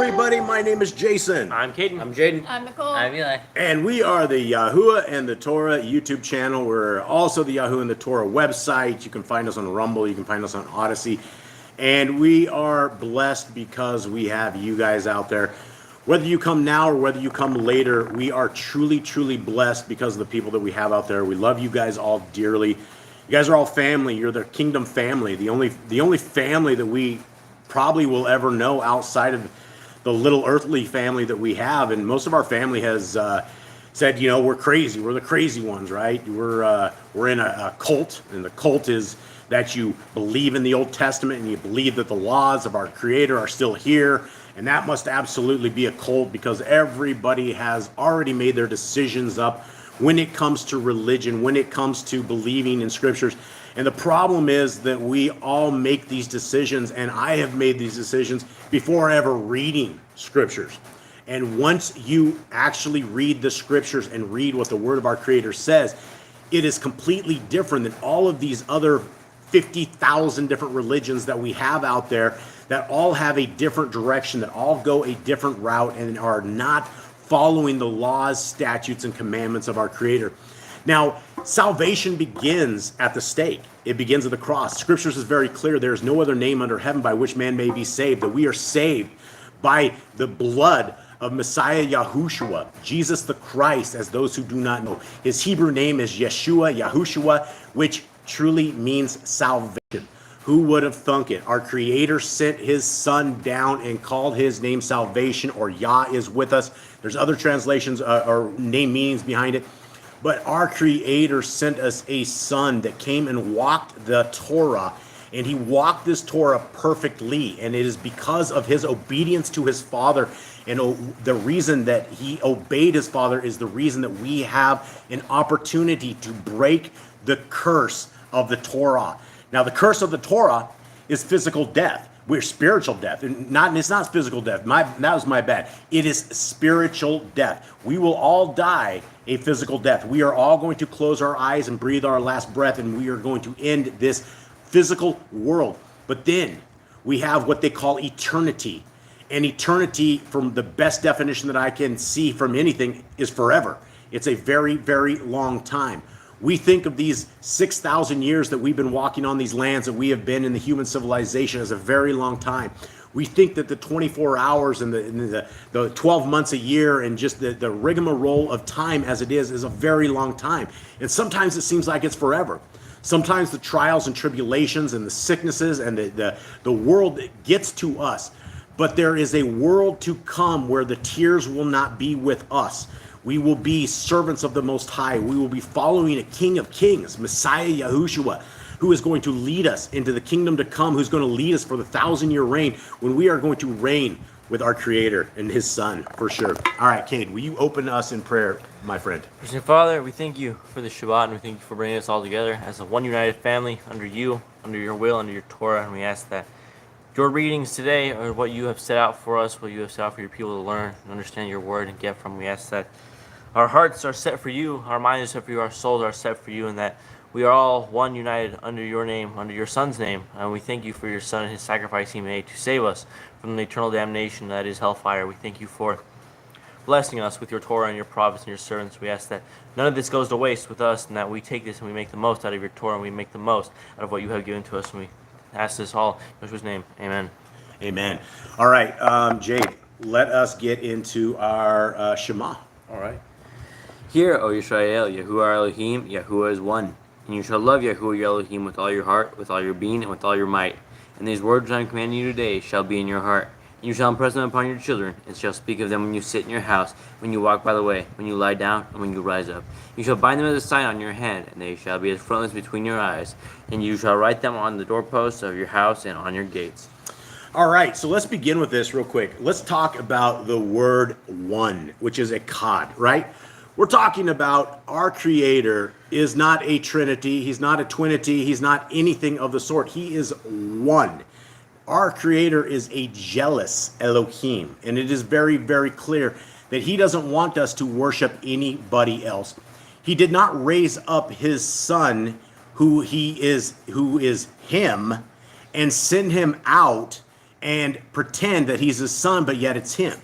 everybody. My name is Jason. I'm Caden. I'm Jaden. I'm Nicole. I'm Eli. And we are the YHWH and the Torah YouTube channel. We're also the YHWH and the Torah website. You can find us on Rumble. You can find us on Odysee. And we are blessed because we have you guys out there. Whether you come now or whether you come later, we are truly, truly blessed because of the people that we have out there. We love you guys all dearly. You guys are all family. You're the kingdom family. The only family that we probably will ever know outside of the little earthly family that we have. And most of our family has said, you know, we're crazy. We're the crazy ones, right? We're in a cult, and the cult is that you believe in the Old Testament and you believe that the laws of our Creator are still here. And that must absolutely be a cult because everybody has already made their decisions up when it comes to religion, when it comes to believing in scriptures. And the problem is that we all make these decisions, and I have made these decisions before ever reading scriptures. And once you actually read the scriptures and read what the word of our Creator says, it is completely different than all of these other 50,000 different religions that we have out there that all have a different direction, that all go a different route and are not following the laws, statutes, and commandments of our Creator. Now, salvation begins at the stake. It begins at the cross. Scriptures is very clear. There is no other name under heaven by which man may be saved, that we are saved by the blood of Messiah Yahushua, Jesus the Christ, as those who do not know. His Hebrew name is Yeshua, Yahushua, which truly means salvation. Who would have thunk it? Our Creator sent his Son down and called his name salvation, or Yah is with us. There's other translations or name meanings behind it. But our Creator sent us a Son that came and walked the Torah, and he walked this Torah perfectly. And it is because of his obedience to his Father, and the reason that he obeyed his Father is the reason that we have an opportunity to break the curse of the Torah. Now, the curse of the Torah is physical death. We're spiritual death. It's not physical death. That was my bad. It is spiritual death. We will all die a physical death. We are all going to close our eyes and breathe our last breath, and we are going to end this physical world. But then we have what they call eternity. And eternity, from the best definition that I can see from anything, is forever. It's a very, very long time. We think of these 6,000 years that we've been walking on these lands, that we have been in the human civilization, as a very long time. We think that the 24 hours and the 12 months a year and just the rigmarole of time as it is a very long time. And sometimes it seems like it's forever. Sometimes the trials and tribulations and the sicknesses and the world gets to us. But there is a world to come where the tears will not be with us. We will be servants of the Most High. We will be following a King of Kings, Messiah Yahushua, who is going to lead us into the kingdom to come, who's going to lead us for the 1,000-year reign, when we are going to reign with our Creator and his Son, for sure. All right, Cade, will you open us in prayer, my friend? Christian Father, we thank you for the Shabbat, and we thank you for bringing us all together as a one united family under you, under your will, under your Torah. And we ask that your readings today are what you have set out for us, what you have set out for your people to learn and understand your word and get from. We ask that our hearts are set for you, our minds are set for you, our souls are set for you, and that we are all one united under your name, under your Son's name. And we thank you for your Son and his sacrifice he made to save us from the eternal damnation that is hellfire. We thank you for blessing us with your Torah and your prophets and your servants. We ask that none of this goes to waste with us, and that we take this and we make the most out of your Torah, and we make the most out of what you have given to us. And we ask this all in Yeshua's name. Amen. Amen. All right, Jade, let us get into our Shema. All right. Hear, O Yisrael, Yahuwah Elohim, Yahuwah is one. And you shall love Yahuwah your Elohim with all your heart, with all your being, and with all your might. And these words I am commanding you today shall be in your heart. And you shall impress them upon your children, and shall speak of them when you sit in your house, when you walk by the way, when you lie down, and when you rise up. You shall bind them as a sign on your hand, and they shall be as frontlets between your eyes. And you shall write them on the doorposts of your house and on your gates. All right, so let's begin with this real quick. Let's talk about the word one, which is echad, right? We're talking about our Creator is not a trinity. He's not a twinity. He's not anything of the sort. He is one. Our Creator is a jealous Elohim. And it is very, very clear that he doesn't want us to worship anybody else. He did not raise up his Son, who is him, and send him out and pretend that he's his son, but yet it's him.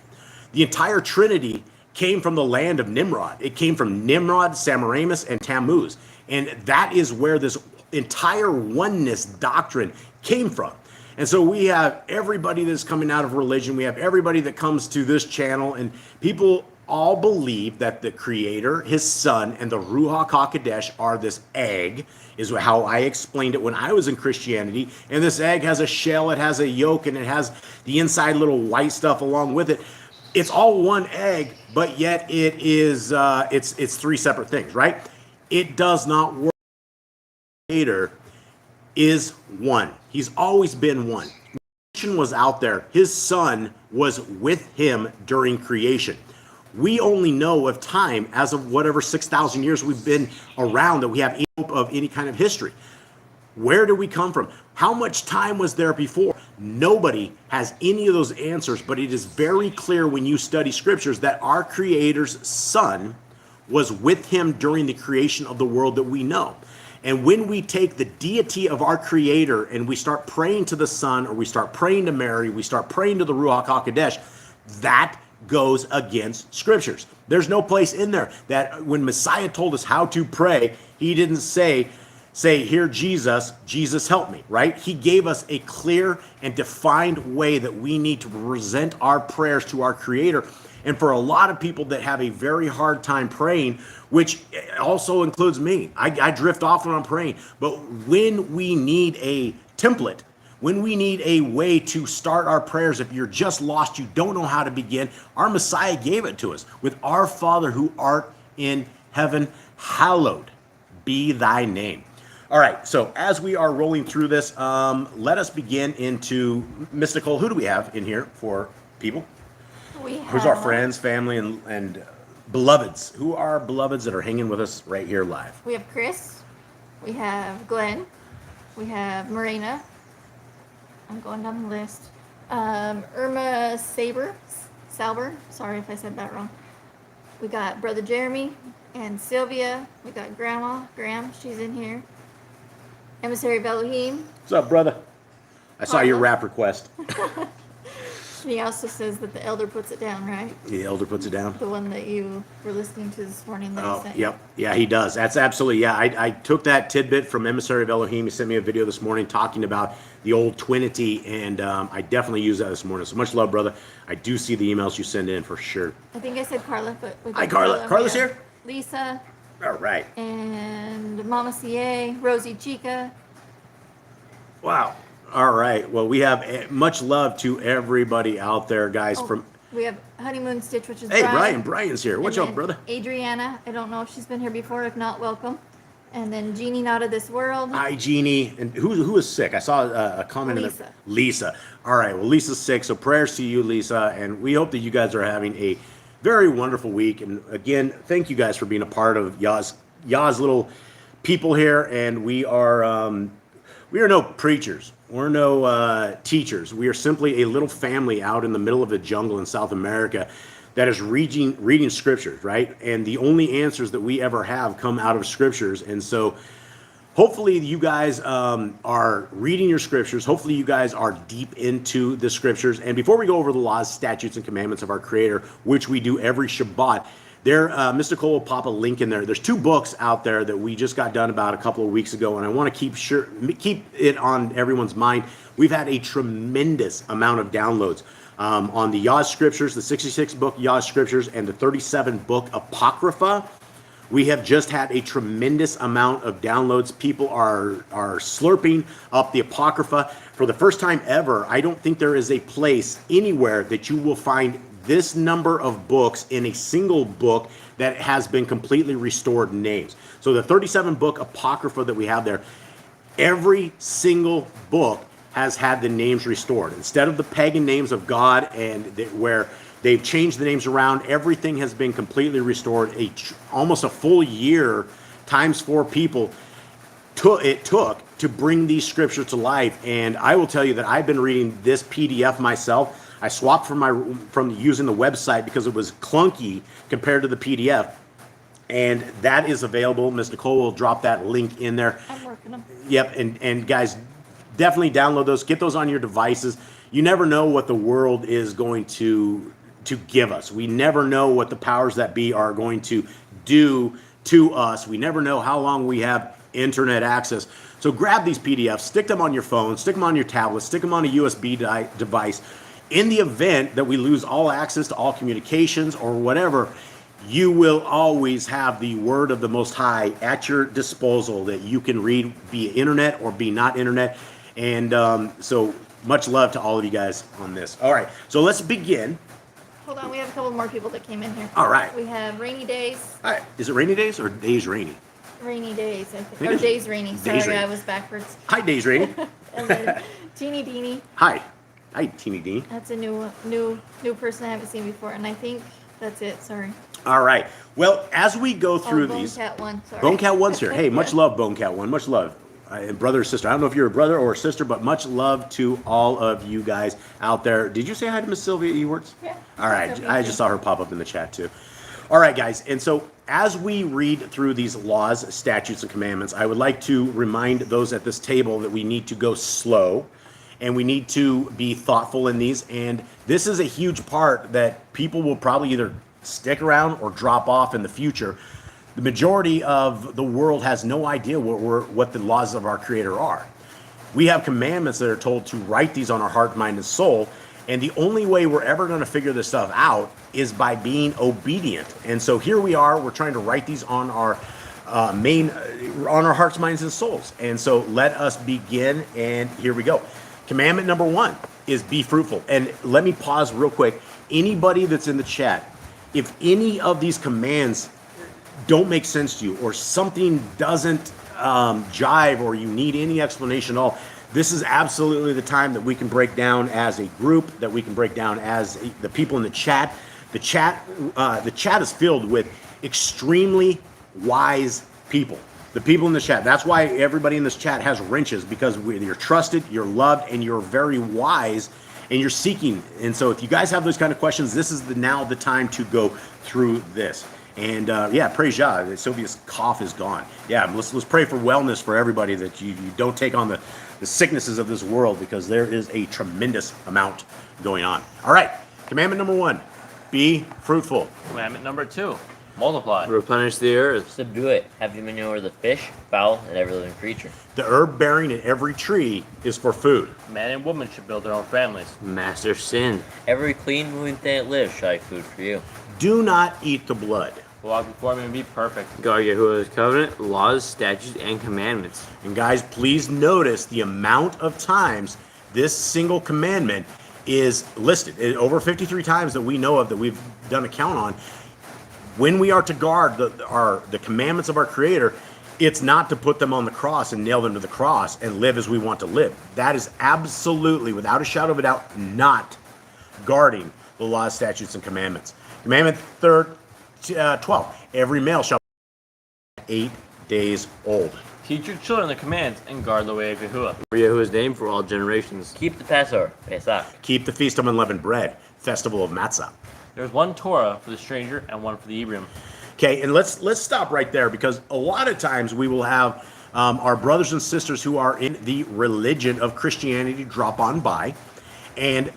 The entire Trinity came from the land of Nimrod. It came from Nimrod, Semiramis, and Tammuz. And that is where this entire oneness doctrine came from. And so we have everybody that's coming out of religion. We have everybody that comes to this channel, and people all believe that the Creator, his Son, and the Ruach HaKodesh are this egg, is how I explained it when I was in Christianity. And this egg has a shell, it has a yolk, and it has the inside little white stuff along with it. It's all one egg, but yet it is it's three separate things, right? It does not work. Creator is one. He's always been one. Creation was out there. His Son was with him during creation. We only know of time as of whatever 6,000 years we've been around that we have any hope of any kind of history. Where do we come from? How much time was there before? Nobody has any of those answers, but it is very clear when you study scriptures that our Creator's Son was with him during the creation of the world that we know. And when we take the deity of our Creator and we start praying to the Son, or we start praying to Mary, we start praying to the Ruach HaKodesh, that goes against scriptures. There's no place in there that when Messiah told us how to pray, he didn't say, here, Jesus help me, right? He gave us a clear and defined way that we need to present our prayers to our Creator. And for a lot of people that have a very hard time praying, which also includes me, I drift off when I'm praying. But when we need a template, when we need a way to start our prayers, if you're just lost, you don't know how to begin, our Messiah gave it to us with our Father who art in heaven, hallowed be thy name. All right, so as we are rolling through this, let us begin into mystical. Who do we have in here for people? Who's our friends, family, and beloveds? Who are beloveds that are hanging with us right here live? We have Chris. We have Glenn. We have Marina. I'm going down the list. 𝐤𝐄𝐄 Salber. Sorry if I said that wrong. We got Brother Jeremy and Sylvia. We got Graham. She's in here. Emissary of Elohim. What's up, brother? I saw your rap request. He also says that the elder puts it down, right? The elder puts it down. The one that you were listening to this morning. That he sent. Yep. Yeah, he does. That's absolutely, yeah. I took that tidbit from Emissary of Elohim. He sent me a video this morning talking about the old Twinity, and I definitely used that this morning. So much love, brother. I do see the emails you send in for sure. I think I said Carla, but we got Hi, Carla. Carla's yeah. here? Lisa. All right. And Mama CA, Rosie Chica. Wow. All right. Well, we have much love to everybody out there, guys. We have Honeymoon Stitch, which is Hey, Brian. Brian's here. What's up, brother? Adriana. I don't know if she's been here before. If not, welcome. And then Jeannie, not of this world. Hi, Jeannie. And who is sick? I saw a comment. Lisa. Lisa. All right. Well, Lisa's sick, so prayers to you, Lisa. And we hope that you guys are having a very wonderful week. And again, thank you guys for being a part of Yah's little people here. And we are no preachers. We're no teachers. We are simply a little family out in the middle of the jungle in South America that is reading scriptures, right? And the only answers that we ever have come out of scriptures. And so hopefully you guys are reading your scriptures. Hopefully you guys are deep into the scriptures. And before we go over the laws, statutes, and commandments of our Creator, which we do every Shabbat, there, Mr. Cole will pop a link in there. There's 2 books out there that we just got done about a couple of weeks ago, and I want to keep it on everyone's mind. We've had a tremendous amount of downloads on the Yah Scriptures, the 66-book Yah Scriptures, and the 37-book Apocrypha. We have just had a tremendous amount of downloads. People are slurping up the Apocrypha. For the first time ever, I don't think there is a place anywhere that you will find this number of books in a single book that has been completely restored names. So the 37-book Apocrypha that we have there, every single book has had the names restored. Instead of the pagan names of God and where they've changed the names around, everything has been completely restored. Almost a full year times 4 people it took to bring these scriptures to life. And I will tell you that I've been reading this PDF myself. I swapped from using the website because it was clunky compared to the PDF, and that is available. Ms. Nicole will drop that link in there. I'm working them. Yep, and guys, definitely download those. Get those on your devices. you never know what the world is going to give us. We never know what the powers that be are going to do to us. We never know how long we have internet access. So grab these PDFs, stick them on your phone, stick them on your tablet, stick them on a USB device. In the event that we lose all access to all communications or whatever, you will always have the word of the Most High at your disposal that you can read via internet or be not internet. And so much love to all of you guys on this. All right, so let's begin. Hold on, we have a couple more people that came in here. All right. We have rainy days. All right, is it rainy days or days rainy? Rainy days, I think. It Or is. days rainy. Sorry, Days rainy. I was backwards. Hi, Days Rainy. And then Teeny Deeny. Hi. Hi, Teeny Dean. That's a new person I haven't seen before, and I think that's it. Sorry. All right. Well, as we go through Bone these, Cat 1. Sorry. Bone Cat 1's here. Hey, much love, Bone Cat 1. Much love. Brother or sister. I don't know if you're a brother or a sister, but much love to all of you guys out there. Did you say hi to Miss Sylvia Ewarts? Yeah. All right. I just saw her pop up in the chat too. All right, guys. And so as we read through these laws, statutes, and commandments, I would like to remind those at this table that we need to go slow and we need to be thoughtful in these. And this is a huge part that people will probably either stick around or drop off in the future. The majority of the world has no idea what the laws of our Creator are. We have commandments that are told to write these on our heart, mind, and soul. And the only way we're ever going to figure this stuff out is by being obedient. And so here we are. We're trying to write these on our on our hearts, minds, and souls. And so let us begin. And here we go. Commandment number 1 is be fruitful. And let me pause real quick. Anybody that's in the chat, if any of these commands don't make sense to you or something doesn't jive or you need any explanation at all, this is absolutely the time that we can break down as a group, that we can break down as the people in the chat. The chat is filled with extremely wise people. The people in the chat. That's why everybody in this chat has wrenches, because you're trusted, you're loved, and you're very wise, and you're seeking. And so if you guys have those kind of questions, this is now the time to go through this. And yeah, praise God. Sylvia's cough is gone. Yeah, let's pray for wellness for everybody, that you don't take on the sicknesses of this world, because there is a tremendous amount going on. All right, commandment number 1, be fruitful. Commandment number 2, multiply. Replenish the earth. Subdue it. Have dominion over the fish, fowl, and every living creature. The herb bearing in every tree is for food. Man and woman should build their own families. Master sin. Every clean moving thing that lives shall have food for you. Do not eat the blood. Walk before me and be perfect. Guard Yahuwah's covenant, laws, statutes, and commandments. And guys, please notice the amount of times this single commandment is listed. Over 53 times that we know of, that we've done a count on. When we are to guard the commandments of our Creator, it's not to put them on the cross and nail them to the cross and live as we want to live. That is absolutely, without a shadow of a doubt, not guarding the laws, statutes, and commandments. Commandment 12. Every male shall be 8 days old. Teach your children the commands and guard the way of Yahuwah. For Yahuwah's name for all generations. Keep the Passover, Pesach. Keep the feast of unleavened bread, festival of matzah. There's one Torah for the stranger and one for the Hebrew. Okay, and let's stop right there, because a lot of times we will have our brothers and sisters who are in the religion of Christianity drop on by, and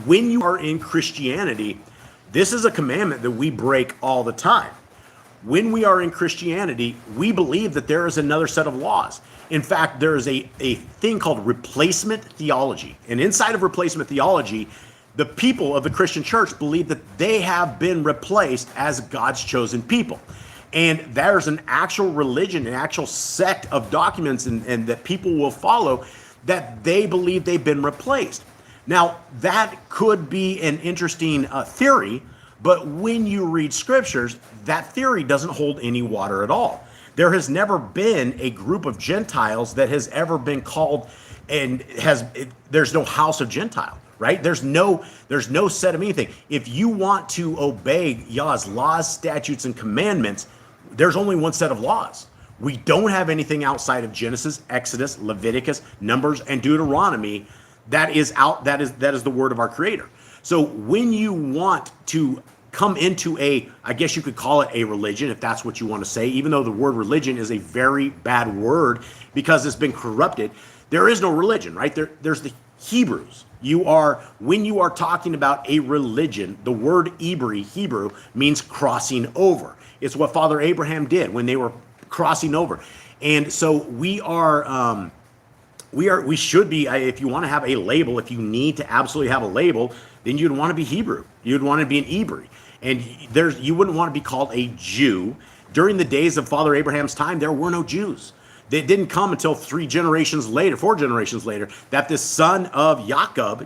when you are in Christianity, this is a commandment that we break all the time. When we are in Christianity, we believe that there is another set of laws. In fact, there is a thing called replacement theology. And inside of replacement theology, the people of the Christian church believe that they have been replaced as God's chosen people. And there's an actual religion, an actual sect of documents and that people will follow, that they believe they've been replaced. Now, that could be an interesting theory, but when you read scriptures, that theory doesn't hold any water at all. There has never been a group of Gentiles that has ever been called, and there's no house of Gentile, right? There's no set of anything. If you want to obey Yah's laws, statutes, and commandments, there's only one set of laws. We don't have anything outside of Genesis, Exodus, Leviticus, Numbers, and Deuteronomy. That is the word of our Creator. So when you want to come into I guess you could call it a religion, if that's what you want to say, even though the word religion is a very bad word because it's been corrupted, there is no religion, right? There's the Hebrews. When you are talking about a religion, the word Hebrew means crossing over. It's what Father Abraham did when they were crossing over. And so we should be, if you want to have a label, if you need to absolutely have a label, then you'd want to be Hebrew. You'd want to be an Hebrew. And you wouldn't want to be called a Jew. During the days of Father Abraham's time, there were no Jews. It didn't come until 4 generations later, that the son of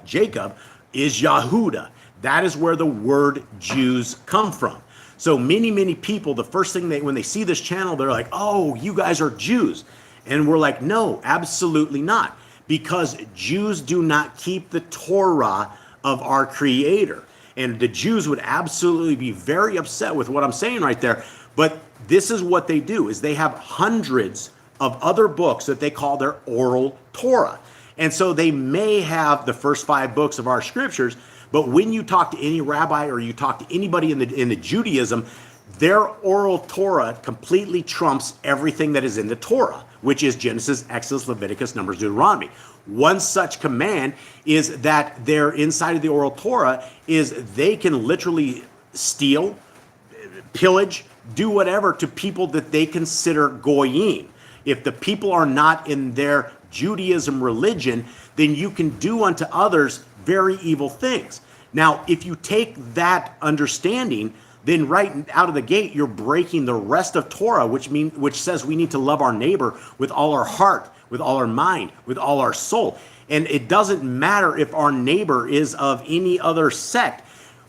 Jacob, is Yahudah. That is where the word Jews come from. So many people, the first thing when they see this channel, they're like, oh, you guys are Jews. And we're like, no, absolutely not. Because Jews do not keep the Torah of our Creator. And the Jews would absolutely be very upset with what I'm saying right there. But this is what they do, is they have hundreds of other books that they call their oral Torah. And so they may have the first 5 books of our scriptures, but when you talk to any rabbi or you talk to anybody in the Judaism, their oral Torah completely trumps everything that is in the Torah, which is Genesis, Exodus, Leviticus, Numbers, Deuteronomy. One such command is that they're inside of the oral Torah is they can literally steal, pillage, do whatever to people that they consider goyim. If the people are not in their Judaism religion, then you can do unto others very evil things. Now, if you take that understanding, then right out of the gate, you're breaking the rest of Torah, which says we need to love our neighbor with all our heart, with all our mind, with all our soul. And it doesn't matter if our neighbor is of any other sect.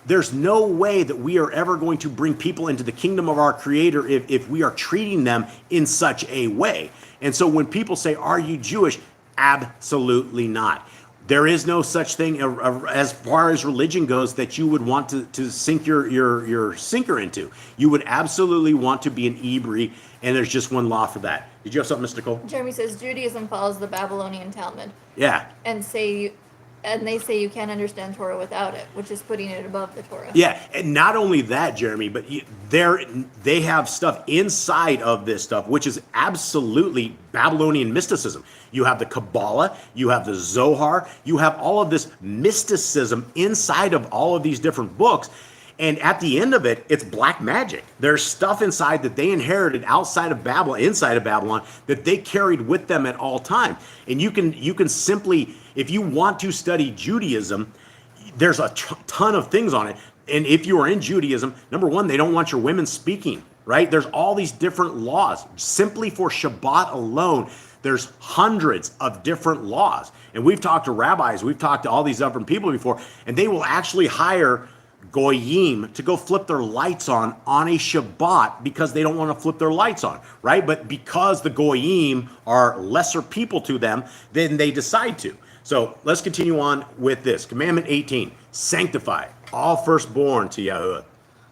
There's no way that we are ever going to bring people into the kingdom of our Creator if we are treating them in such a way. And so when people say, are you Jewish? Absolutely not. There is no such thing as far as religion goes that you would want to sink your sinker into. You would absolutely want to be an Hebrew, and there's just one law for that. Did you have something, Mr. Nicole? Jeremy says Judaism follows the Babylonian Talmud. Yeah. And they say you can't understand Torah without it, which is putting it above the Torah. Yeah, and not only that, Jeremy, but they have stuff inside of this stuff, which is absolutely Babylonian mysticism. You have the Kabbalah, you have the Zohar, you have all of this mysticism inside of all of these different books. And at the end of it, it's black magic. There's stuff inside that they inherited inside of Babylon, that they carried with them at all time. And you can simply, if you want to study Judaism, there's a ton of things on it. And if you are in Judaism, number one, they don't want your women speaking, right? There's all these different laws. Simply for Shabbat alone, there's hundreds of different laws. And we've talked to rabbis, we've talked to all these different people before, and they will actually hire goyim to go flip their lights on a Shabbat because they don't want to flip their lights on, right? But because the goyim are lesser people to them, then they decide to. So let's continue on with this. Commandment 18, sanctify all firstborn to Yahuwah.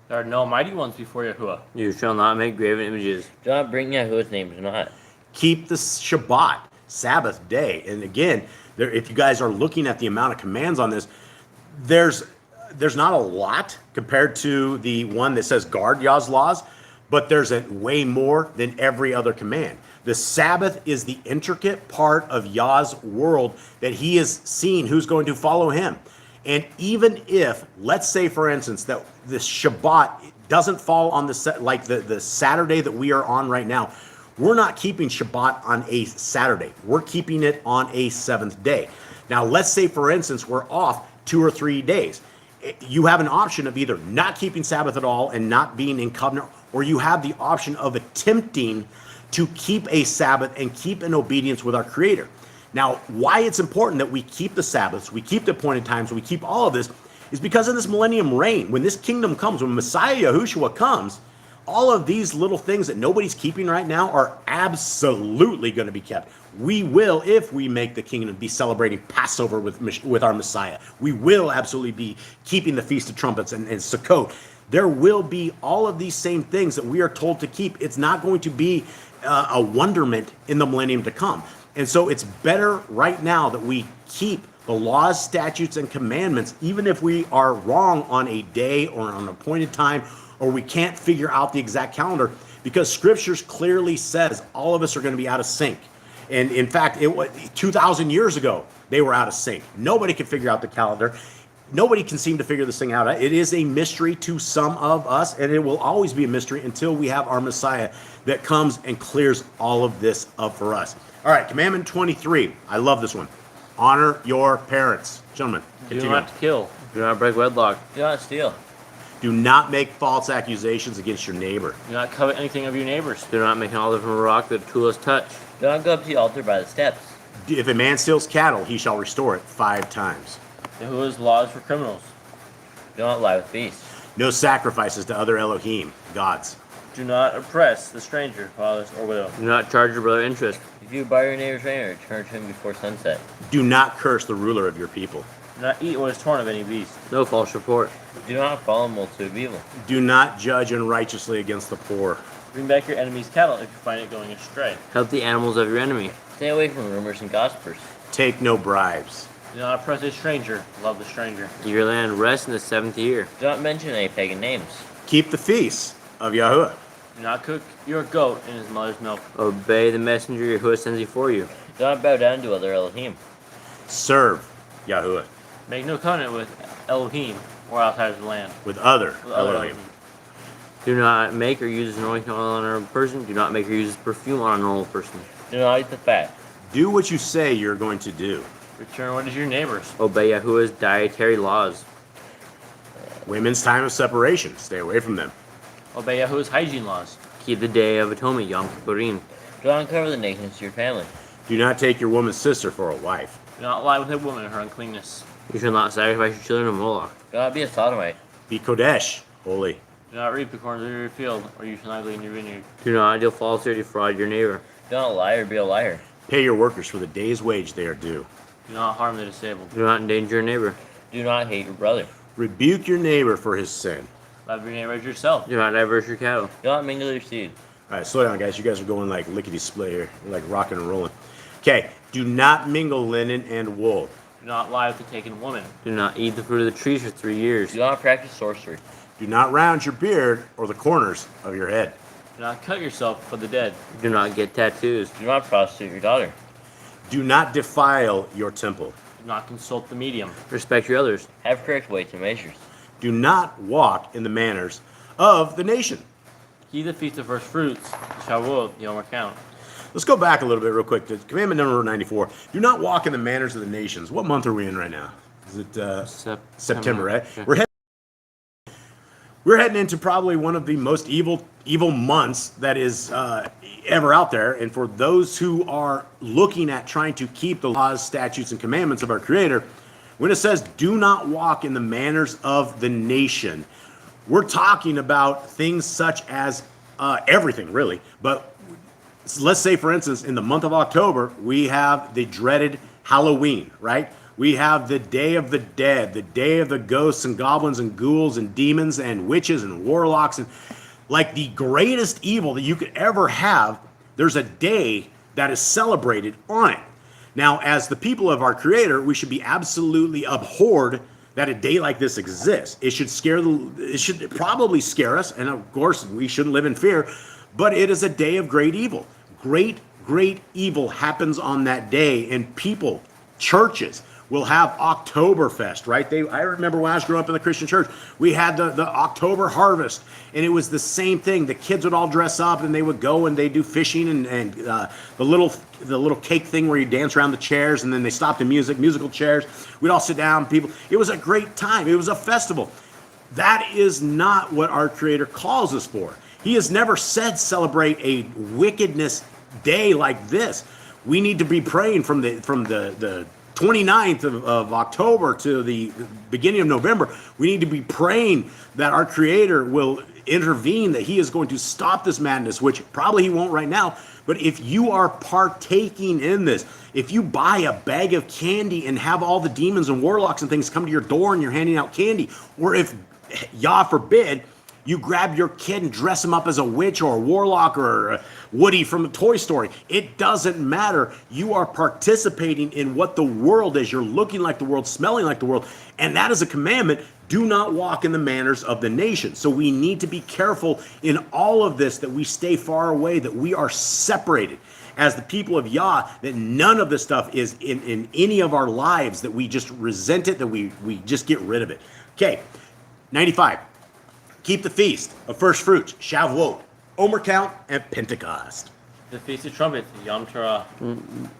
There are no mighty ones before Yahuwah. You shall not make graven images. Do not bring Yahuwah's name. Do not. Keep the Shabbat, Sabbath day. And again, if you guys are looking at the amount of commands on this, there's not a lot compared to the one that says guard Yah's laws, but there's way more than every other command. The Sabbath is the intricate part of Yah's world that he is seeing who's going to follow him. And even if, let's say for instance, that the Shabbat doesn't fall on the Saturday that we are on right now, we're not keeping Shabbat on a Saturday. We're keeping it on a 7th day. Now, let's say for instance, we're off 2 or 3 days. You have an option of either not keeping Sabbath at all and not being in covenant, or you have the option of attempting to keep a Sabbath and keep in obedience with our Creator. Now, why it's important that we keep the Sabbaths, we keep the appointed times, we keep all of this, is because in this millennium reign, when this kingdom comes, when Messiah Yahushua comes, all of these little things that nobody's keeping right now are absolutely going to be kept. We will, if we make the kingdom, be celebrating Passover with our Messiah. We will absolutely be keeping the Feast of Trumpets and Sukkot. There will be all of these same things that we are told to keep. It's not going to be a wonderment in the millennium to come. And so it's better right now that we keep the laws, statutes, and commandments, even if we are wrong on a day or on an appointed time, or we can't figure out the exact calendar, because scriptures clearly says all of us are going to be out of sync. And in fact, it was 2,000 years ago, they were out of sync. Nobody could figure out the calendar. Nobody can seem to figure this thing out. It is a mystery to some of us, and it will always be a mystery until we have our Messiah that comes and clears all of this up for us. All right, commandment 23. I love this one. Honor your parents. Gentlemen, Do continue. not kill. Do not break wedlock. Do not steal. Do not make false accusations against your neighbor. Do not covet anything of your neighbors. Do not make an altar from a rock that a tool has touched. Do not go up to the altar by the steps. If a man steals cattle, he shall restore it 5 times. Yahuwah's laws for criminals. Do not lie with beasts. No sacrifices to other Elohim, gods. Do not oppress the stranger, fatherless, or widow. Do not charge your brother interest. If you buy your neighbor's ring, return to him before sunset. Do not curse the ruler of your people. Do not eat what is torn of any beast. No false report. Do not follow a multitude of evil. Do not judge unrighteously against the poor. Bring back your enemy's cattle if you find it going astray. Help the animals of your enemy. Stay away from rumors and gossipers. Take no bribes. Do not oppress a stranger. Love the stranger. Give your land rest in the 7th year. Do not mention any pagan names. Keep the feasts of Yahuwah. Do not cook your goat in his mother's milk. Obey the messenger Yahuwah sends before you. Do not bow down to other Elohim. Serve Yahuwah Make no covenant with Elohim or outside of the land. with other With other Elohim. Elohim. Do not make or use anointing oil on a person. Do not make or use perfume on a normal person. Do not eat the fat. Do what you say you're going to do. Return what is your neighbor's. Obey Yahuwah's dietary laws. Women's time of separation. Stay away from them. Obey Yahuwah's hygiene laws. Keep the day of atonement, Yom Kippurim. Do not uncover the nakedness of your family. Do not take your woman's sister for a wife. Do not lie with a woman in her uncleanness. You shall not sacrifice your children to Moloch. Do not be a sodomite. Be Kodesh, holy. Do not reap the corn of your field, or you shall not glean your vineyard. Do not deal falsely or defraud your neighbor. Do not lie or be a liar. Pay your workers for the day's wage they are due. Do not harm the disabled. Do not endanger your neighbor. Do not hate your brother. Rebuke your neighbor for his sin. Love your neighbor as yourself. Do not diverse your cattle. Do not mingle your seed. All right, slow down, guys. You guys are going like lickety-split here. You're like rocking and rolling. Okay, do not mingle linen and wool. Do not lie with a taken woman. Do not eat the fruit of the trees for 3 years. Do not practice sorcery. Do not round your beard or the corners of your head. Do not cut yourself for the dead. Do not get tattoos. Do not prostitute your daughter. Do not defile your temple. Do not consult the medium. Respect your elders. Have correct weights and measures. Do not walk in the manners of the nation. Keep the feast of first fruits, Shavuot, Yom Count. Let's go back a little bit real quick to commandment number 94. Do not walk in the manners of the nations. What month are we in right now? Is it September, right? Yeah. We're heading into probably one of the most evil months that is ever out there. And for those who are looking at trying to keep the laws, statutes, and commandments of our Creator, when it says do not walk in the manners of the nation, we're talking about things such as everything, really. But let's say, for instance, in the month of October, we have the dreaded Halloween, right? We have the Day of the Dead, the Day of the Ghosts and Goblins and Ghouls and Demons and Witches and Warlocks. And like the greatest evil that you could ever have, there's a day that is celebrated on it. Now, as the people of our Creator, we should be absolutely abhorred that a day like this exists. It should probably scare us, and of course, we shouldn't live in fear, but it is a day of great evil. Great evil happens on that day, and people, churches, will have Oktoberfest, right? I remember when I was growing up in the Christian church, we had the October harvest, and it was the same thing. The kids would all dress up, and they would go and they do fishing and the little cake thing where you dance around the chairs, and then they stopped the musical chairs. We'd all sit down, people. It was a great time. It was a festival. That is not what our Creator calls us for. He has never said celebrate a wickedness day like this. We need to be praying from the 29th of October to the beginning of November. We need to be praying that our Creator will intervene, that He is going to stop this madness, which probably He won't right now. But if you are partaking in this, if you buy a bag of candy and have all the demons and warlocks and things come to your door and you're handing out candy, or if, Yah forbid, You grab your kid and dress him up as a witch or a warlock or a Woody from Toy Story. It doesn't matter. You are participating in what the world is. You're looking like the world, smelling like the world. And that is a commandment. Do not walk in the manners of the nation. So we need to be careful in all of this, that we stay far away, that we are separated as the people of Yah, that none of this stuff is in any of our lives, that we just resent it, that we just get rid of it. Okay, 95. Keep the feast of first fruits, Shavuot, Omer count, and Pentecost. The Feast of Trumpets, Yom Torah.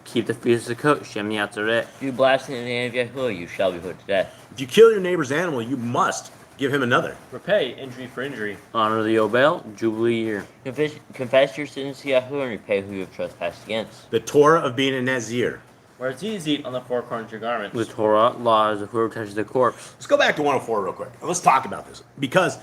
Keep the feast of Sukkot, Shem Yatzaret. If you blaspheme in the name of Yahuwah, you shall be put to death. If you kill your neighbor's animal, you must give him another. Repay injury for injury. Honor the Yobel, Jubilee year. Confess your sins to Yahuwah and repay who you have trespassed against. The Torah of being a Nazir. Wear tzitzit on the four corners of your garments. The Torah, laws of whoever touches the corpse. Let's go back to 104 real quick. Let's talk about this. Because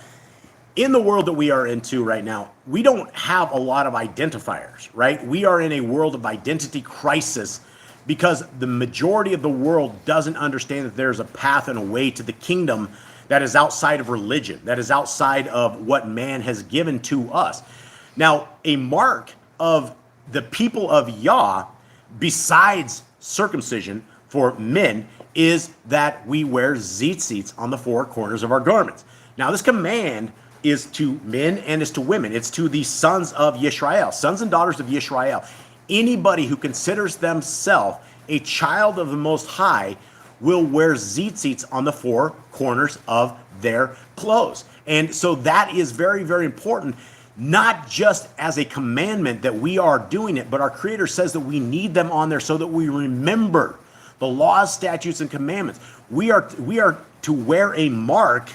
in the world that we are into right now, we don't have a lot of identifiers, right? We are in a world of identity crisis because the majority of the world doesn't understand that there's a path and a way to the kingdom that is outside of religion, that is outside of what man has given to us. Now, a mark of the people of Yah, besides circumcision for men, is that we wear tzitzits on the four corners of our garments. Now, this command is to men and is to women. It's to the sons of Yisrael, sons and daughters of Yisrael. Anybody who considers themselves a child of the Most High will wear tzitzits on the four corners of their clothes. And so that is very, very important, not just as a commandment that we are doing it, but our Creator says that we need them on there so that we remember the laws, statutes, and commandments. We are to wear a mark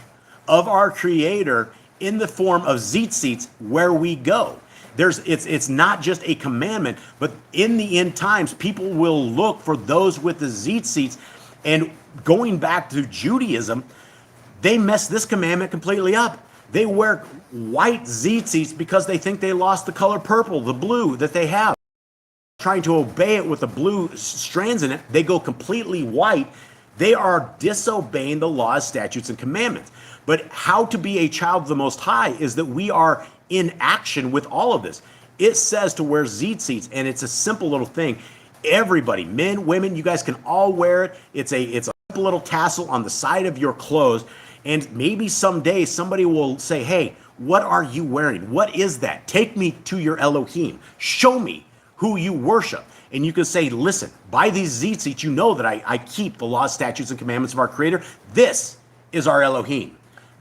of our Creator in the form of tzitzits where we go. It's not just a commandment, but in the end times, people will look for those with the tzitzits. And going back to Judaism, they mess this commandment completely up. They wear white tzitzits because they think they lost the color purple, the blue that they have. Trying to obey it with the blue strands in it, they go completely white. They are disobeying the laws, statutes, and commandments. But how to be a child of the Most High is that we are in action with all of this. It says to wear tzitzits, and it's a simple little thing. Everybody, men, women, you guys can all wear it. It's a simple little tassel on the side of your clothes. And maybe someday somebody will say, hey, what are you wearing? What is that? Take me to your Elohim. Show me who you worship. And you can say, listen, by these tzitzits, you know that I keep the laws, statutes, and commandments of our Creator. This is our Elohim.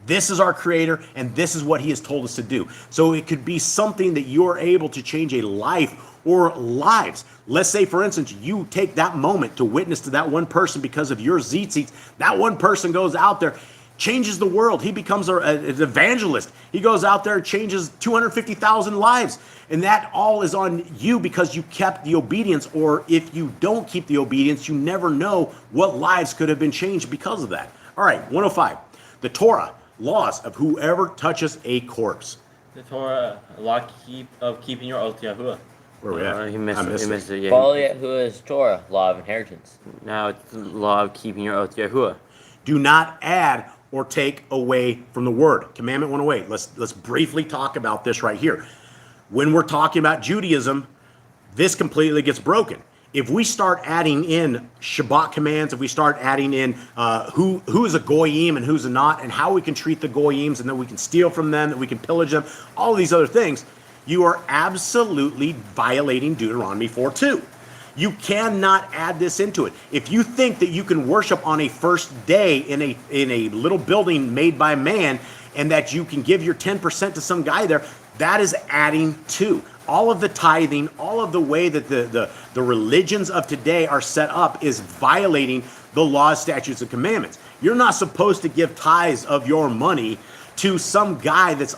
This is our Creator, and this is what He has told us to do. So it could be something that you're able to change a life or lives. Let's say, for instance, you take that moment to witness to that one person because of your tzitzits. That one person goes out there, changes the world. He becomes an evangelist. He goes out there and changes 250,000 lives. And that all is on you because you kept the obedience. Or if you don't keep the obedience, you never know what lives could have been changed because of that. All right, 105. The Torah, laws of whoever touches a corpse. The Torah, law of keeping your oath to Yahuwah. Where are we at? He missed it. Yeah. Follow Yahuwah's Torah, law of inheritance. Now it's the law of keeping your oath to Yahuwah. Do not add or take away from the word. Commandment 108. Let's briefly talk about this right here. When we're talking about Judaism, this completely gets broken. If we start adding in Shabbat commands, if we start adding in who is a goyim and who's a not, and how we can treat the goyims, and that we can steal from them, that we can pillage them, all these other things, you are absolutely violating Deuteronomy 4:2. You cannot add this into it. If you think that you can worship on a first day in a little building made by man, and that you can give your 10% to some guy there, that is adding to. All of the tithing, all of the way that the religions of today are set up is violating the laws, statutes, and commandments. You're not supposed to give tithes of your money to some guy that's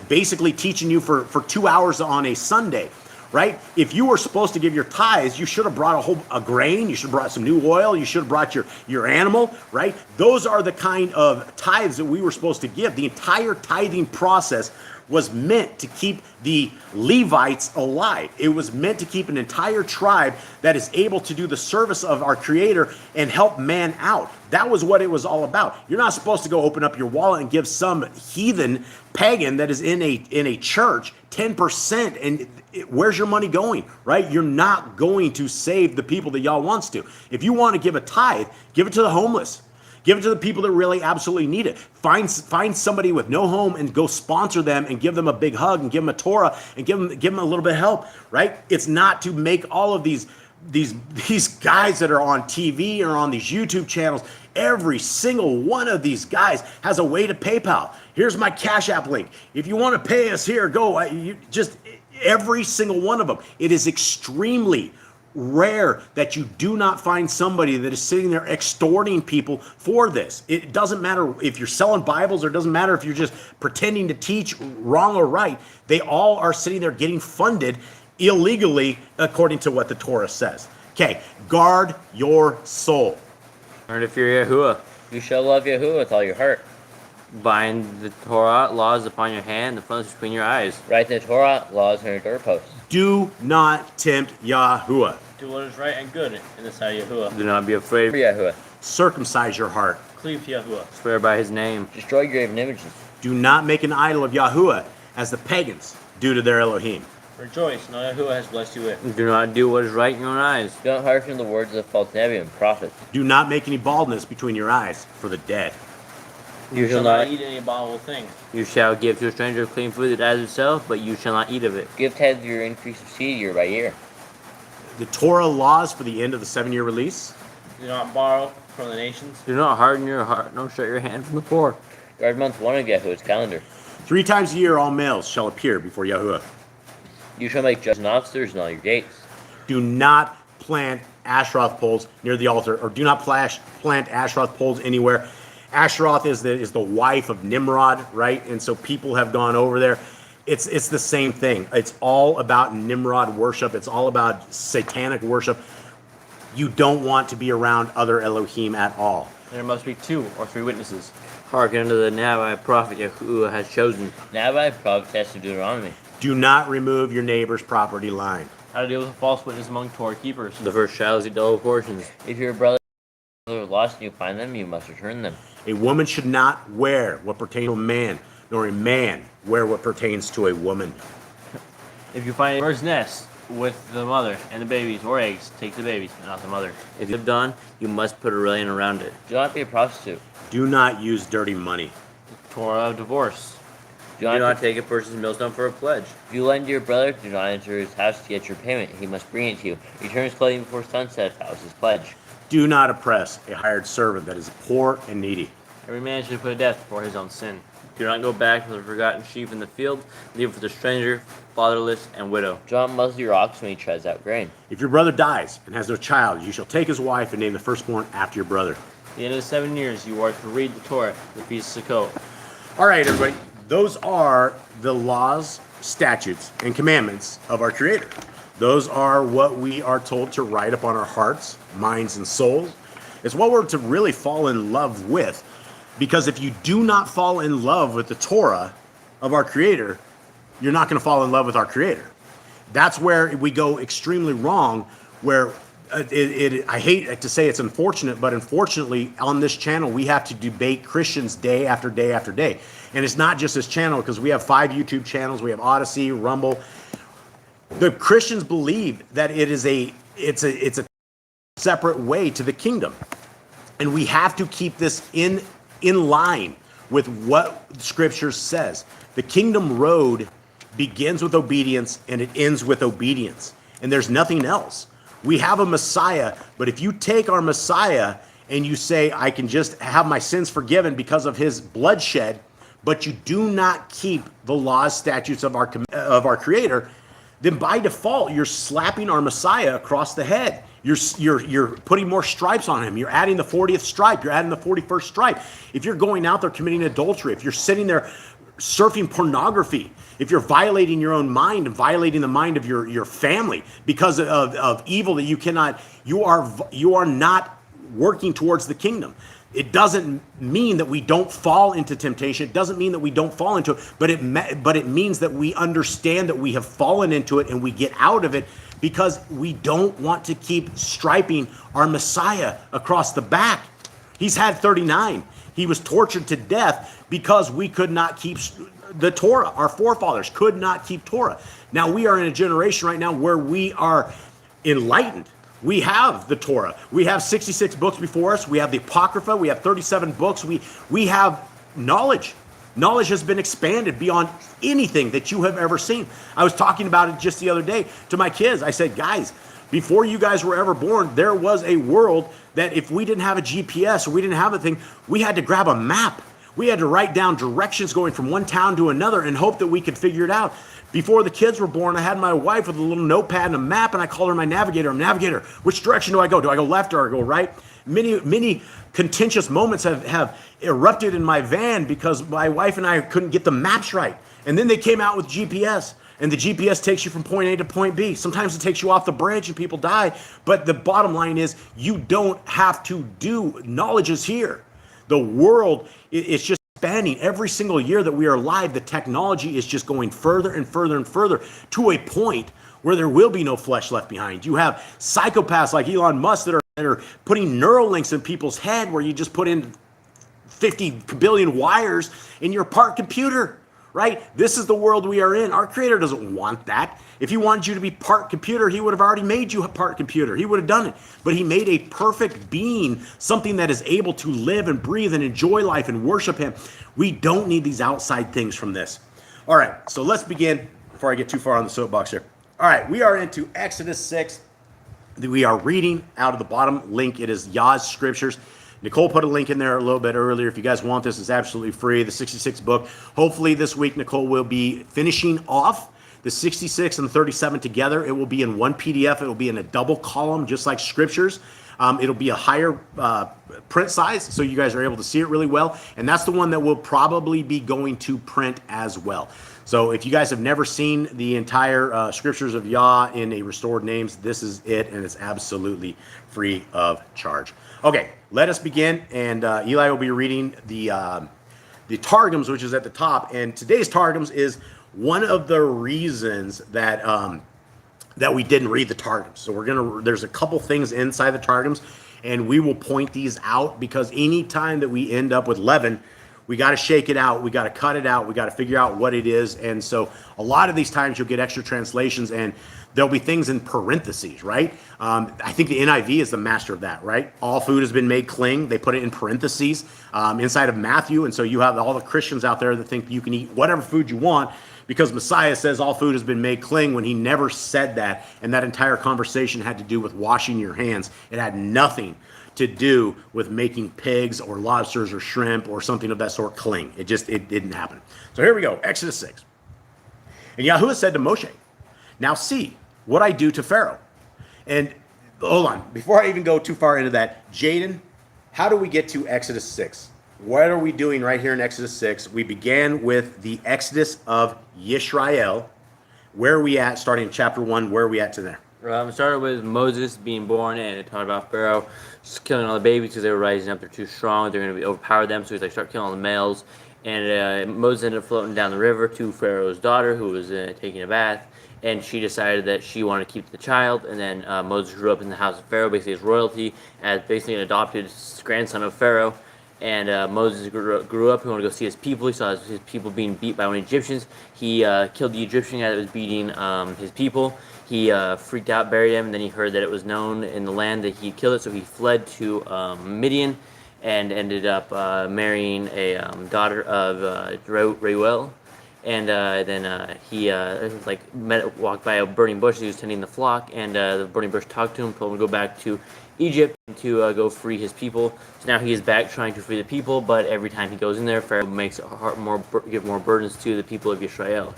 basically teaching you for 2 hours on a Sunday, right? If you were supposed to give your tithes, you should have brought a grain, you should have brought some new oil, you should have brought your animal, right? Those are the kind of tithes that we were supposed to give. The entire tithing process was meant to keep the Levites alive. It was meant to keep an entire tribe that is able to do the service of our Creator and help man out. That was what it was all about. You're not supposed to go open up your wallet and give some heathen pagan that is in a church 10%, and where's your money going, right? You're not going to save the people that y'all wants to. If you want to give a tithe, give it to the homeless. Give it to the people that really absolutely need it. Find somebody with no home and go sponsor them and give them a big hug and give them a Torah and give them a little bit of help, right? It's not to make all of these guys that are on TV or on these YouTube channels. Every single one of these guys has a way to PayPal. Here's my Cash App link. If you want to pay us here, go. Every single one of them. It is extremely rare that you do not find somebody that is sitting there extorting people for this. It doesn't matter if you're selling Bibles, or it doesn't matter if you're just pretending to teach wrong or right. They all are sitting there getting funded illegally according to what the Torah says. Okay, guard your soul. Learn to fear Yahuwah. You shall love Yahuwah with all your heart. Bind the Torah laws upon your hand, the frontlets between your eyes. Write the Torah laws on your doorposts. Do not tempt Yahuwah. Do what is right and good in the sight of Yahuwah. Do not be afraid. Fear Yahuwah. Circumcise your heart. Cleave to Yahuwah. Swear by his name. Destroy graven images. Do not make an idol of Yahuwah as the pagans do to their Elohim. Rejoice, know Yahuwah has blessed you with. Do not do what is right in your own eyes. Do not hearken to the words of the false Nevi'im and prophets. Do not make any baldness between your eyes for the dead. You shall shall not not. eat any abominable thing. You shall give to a stranger clean food as itself, but you shall not eat of it. Give tithe of your increase of seed year by year. The Torah laws for the end of the 7-year release. Do not borrow from the nations. Do not harden your heart, nor shut your hand from the poor. Guard month 1 of Yahuwah's calendar. 3 times a year all males shall appear before Yahuwah. You shall make judges and officers in all your gates. Do not plant Asheroth poles near the altar, or do not plant Asheroth poles anywhere. Asheroth is the wife of Nimrod, right? And so people have gone over there. It's the same thing. It's all about Nimrod worship. It's all about satanic worship. You don't want to be around other Elohim at all. There must be 2 or 3 witnesses. Hearken unto the Nabai prophet Yahuwah has chosen. Nabai, prophetess of Deuteronomy. Do not remove your neighbor's property line. How to deal with a false witness among Torah keepers. The first child is eat double portions. If your brother or lost and you find them, you must return them. A woman should not wear what pertains to a man, nor a man wear what pertains to a woman. If you find a bird's nest with the mother and the babies or eggs, take the babies, and not the mother. If you have done, you must put a railing around it. Do not be a prostitute. Do not use dirty money. Torah of divorce. Do Do not not take a person's millstone for a pledge. If you lend to your brother, do not enter his house to get your payment. He must bring it to you. Return his clothing before sunset if that was his pledge. Do not oppress a hired servant that is poor and needy. Every man should put to death for his own sin. Do not go back to the forgotten sheep in the field. Leave it for the stranger, fatherless, and widow. Do not muzzle your ox when he treads out grain. If your brother dies and has no child, you shall take his wife and name the firstborn after your brother. At the end of the 7 years, you are to read the Torah, the Feast of Sukkot. All right, everybody. Those are the laws, statutes, and commandments of our Creator. Those are what we are told to write upon our hearts, minds, and souls. It's what we're to really fall in love with. Because if you do not fall in love with the Torah of our Creator, you're not going to fall in love with our Creator. That's where we go extremely wrong, where I hate to say it's unfortunate, but unfortunately on this channel, we have to debate Christians day after day after day. And it's not just this channel, because we have 5 YouTube channels. We have Odysee, Rumble. The Christians believe that it's a separate way to the kingdom. And we have to keep this in line with what Scripture says. The kingdom road begins with obedience and it ends with obedience. And there's nothing else. We have a Messiah, but if you take our Messiah and you say, I can just have my sins forgiven because of his bloodshed, but you do not keep the laws, statutes of our Creator, then by default, you're slapping our Messiah across the head. You're putting more stripes on him. You're adding the 40th stripe. You're adding the 41st stripe. If you're going out there committing adultery, if you're sitting there surfing pornography, if you're violating your own mind and violating the mind of your family because of evil that you are not working towards the kingdom. It doesn't mean that we don't fall into temptation. It doesn't mean that we don't fall into it, but it means that we understand that we have fallen into it and we get out of it, because we don't want to keep striping our Messiah across the back. He's had 39. He was tortured to death because we could not keep the Torah. Our forefathers could not keep Torah. Now we are in a generation right now where we are enlightened. We have the Torah. We have 66 books before us. We have the Apocrypha. We have 37 books. We have knowledge. Knowledge has been expanded beyond anything that you have ever seen. I was talking about it just the other day to my kids. I said, guys, before you guys were ever born, there was a world that if we didn't have a GPS or we didn't have a thing, we had to grab a map. We had to write down directions going from one town to another and hope that we could figure it out. Before the kids were born, I had my wife with a little notepad and a map, and I called her my navigator. I'm navigator. Which direction do I go? Do I go left or I go right? Many contentious moments have erupted in my van because my wife and I couldn't get the maps right. And then they came out with GPS, and the GPS takes you from point A to point B. Sometimes it takes you off the bridge and people die. But the bottom line is you don't have to do. Knowledge is here. The world is just expanding. Every single year that we are alive, the technology is just going further and further and further to a point where there will be no flesh left behind. You have psychopaths like Elon Musk that are putting neural links in people's head where you just put in 50 billion wires in your part computer, right? This is the world we are in. Our Creator doesn't want that. If he wanted you to be part computer, he would have already made you a part computer. He would have done it. But he made a perfect being, something that is able to live and breathe and enjoy life and worship him. We don't need these outside things from this. All right, so let's begin before I get too far on the soapbox here. All right, we are into Exodus 6. We are reading out of the bottom link. It is Yah's Scriptures. Nicole put a link in there a little bit earlier. If you guys want this, it's absolutely free. The 66 book. Hopefully this week, Nicole will be finishing off the 66 and the 37 together. It will be in one PDF. It will be in a double column, just like Scriptures. It'll be a higher print size, so you guys are able to see it really well. And that's the one that will probably be going to print as well. So if you guys have never seen the entire Scriptures of Yah in a Restored Names, this is it, and it's absolutely free of charge. Okay, let us begin, and Eli will be reading the Targums, which is at the top. And today's Targums is one of the reasons that that we didn't read the Targums. So there's a couple things inside the Targums, and we will point these out, because any time that we end up with leaven, we got to shake it out. We got to cut it out. We got to figure out what it is. And so a lot of these times you'll get extra translations, and there'll be things in parentheses, right? I think the NIV is the master of that, right? All food has been made clean. They put it in parentheses inside of Matthew. And so you have all the Christians out there that think you can eat whatever food you want because Messiah says all food has been made clean, when he never said that. And that entire conversation had to do with washing your hands. It had nothing to do with making pigs or lobsters or shrimp or something of that sort clean. It didn't happen. So here we go, Exodus 6. And Yahuwah said to Moshe, "Now see what I do to Pharaoh." And hold on, before I even go too far into that, Jaden, how do we get to Exodus 6? What are we doing right here in Exodus 6? We began with the Exodus of Yisrael. Where are we at, starting in chapter 1? Where are we at to there? It started with Moses being born, and it talked about Pharaoh just killing all the babies because they were rising up. They're too strong. They're going to overpower them. So he's like, start killing all the males. And Moses ended up floating down the river to Pharaoh's daughter, who was taking a bath. And she decided that she wanted to keep the child. And then Moses grew up in the house of Pharaoh, basically his royalty, as basically an adopted grandson of Pharaoh. And Moses grew up. He wanted to go see his people. He saw his people being beat by one of the Egyptians. He killed the Egyptian guy that was beating his people. He freaked out, buried him, and then he heard that it was known in the land that he killed it. So he fled to Midian and ended up marrying a daughter of Reuel. And then he walked by a burning bush. He was tending the flock, and the burning bush talked to him, told him to go back to Egypt to go free his people. So now he is back trying to free the people, but every time he goes in there, Pharaoh makes it give more burdens to the people of Israel.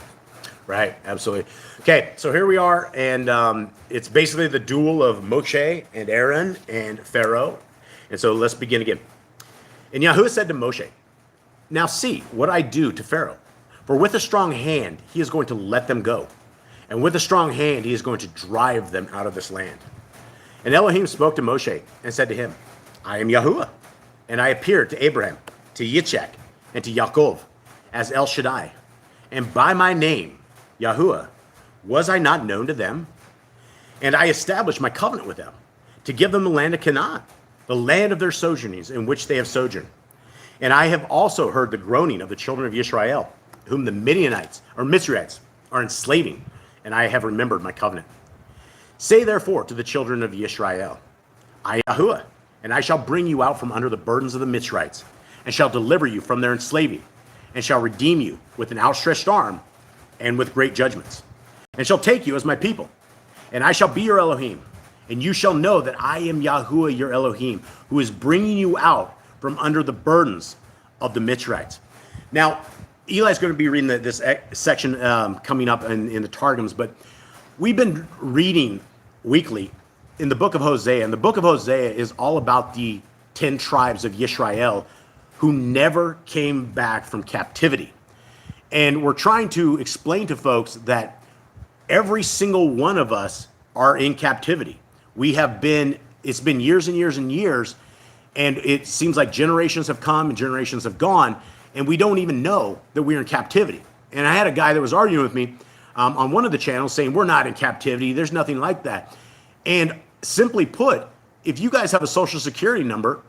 Right, absolutely. Okay, so here we are, and it's basically the duel of Moshe and Aaron and Pharaoh. And so let's begin again. And Yahuwah said to Moshe, "Now see what I do to Pharaoh. For with a strong hand he is going to let them go, and with a strong hand he is going to drive them out of this land." And Elohim spoke to Moshe and said to him, "I am Yahuwah. And I appeared to Abraham, to Yitzchak, and to Yaakov as El Shaddai. And by my name, Yahuwah, was I not known to them? And I established my covenant with them to give them the land of Canaan, the land of their sojournings in which they have sojourned. And I have also heard the groaning of the children of Israel, whom the Midianites or Mizraites are enslaving, and I have remembered my covenant. Say therefore to the children of Israel, I Yahuwah, and I shall bring you out from under the burdens of the Mizraites, and shall deliver you from their enslaving, and shall redeem you with an outstretched arm and with great judgments, and shall take you as my people, and I shall be your Elohim, and you shall know that I am Yahuwah your Elohim, who is bringing you out from under the burdens of the Mizraites. Now, Eli's going to be reading this section coming up in the Targums, but we've been reading weekly in the book of Hosea, and the book of Hosea is all about the 10 tribes of Yisrael who never came back from captivity. And we're trying to explain to folks that every single one of us are in captivity. It's been years and years and years, and it seems like generations have come and generations have gone, and we don't even know that we're in captivity. And I had a guy that was arguing with me on one of the channels saying, we're not in captivity, there's nothing like that. And simply put, if you guys have a social security number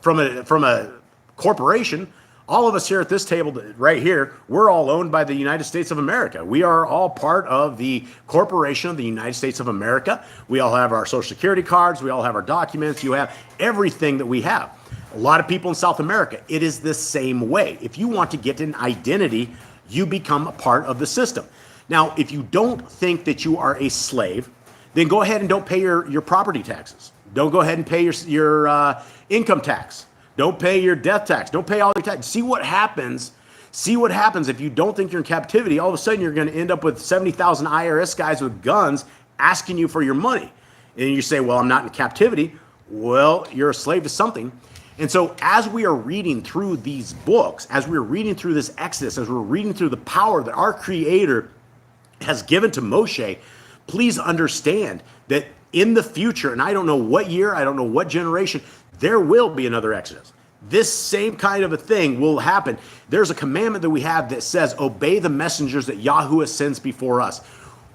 from a corporation, all of us here at this table right here, we're all owned by the United States of America. We are all part of the corporation of the United States of America. We all have our social security cards. We all have our documents. You have everything that we have. A lot of people in South America, it is the same way. If you want to get an identity, you become a part of the system. Now, if you don't think that you are a slave, then go ahead and don't pay your property taxes. Don't go ahead and pay your income tax. Don't pay your death tax. Don't pay all your tax. See what happens. See what happens if you don't think you're in captivity. All of a sudden, you're going to end up with 70,000 IRS guys with guns asking you for your money. And you say, well, I'm not in captivity. Well, you're a slave to something. And so as we are reading through these books, as we're reading through this Exodus, as we're reading through the power that our Creator has given to Moshe, please understand that in the future, and I don't know what year, I don't know what generation, there will be another Exodus. This same kind of a thing will happen. There's a commandment that we have that says, obey the messengers that Yahuwah sends before us.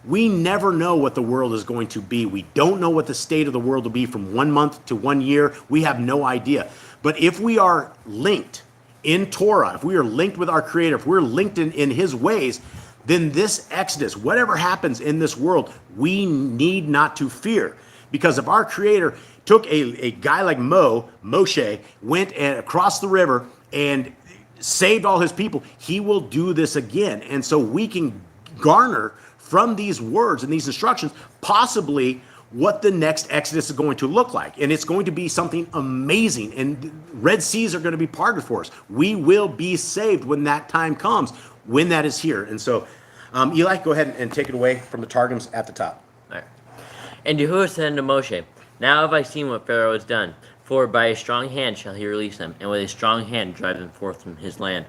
We never know what the world is going to be. We don't know what the state of the world will be from 1 month to 1 year. We have no idea. But if we are linked in Torah, if we are linked with our Creator, if we're linked in His ways, then this Exodus, whatever happens in this world, we need not to fear. Because if our Creator took a guy like Moshe, went across the river and saved all his people, He will do this again. And so we can garner from these words and these instructions possibly what the next Exodus is going to look like. And it's going to be something amazing. And Red Seas are going to be parted for us. We will be saved when that time comes, when that is here. And so, Eli, go ahead and take it away from the Targums at the top. All right. And Yahuwah said unto Moshe, now have I seen what Pharaoh has done, for by a strong hand shall he release them, and with a strong hand drive them forth from his land.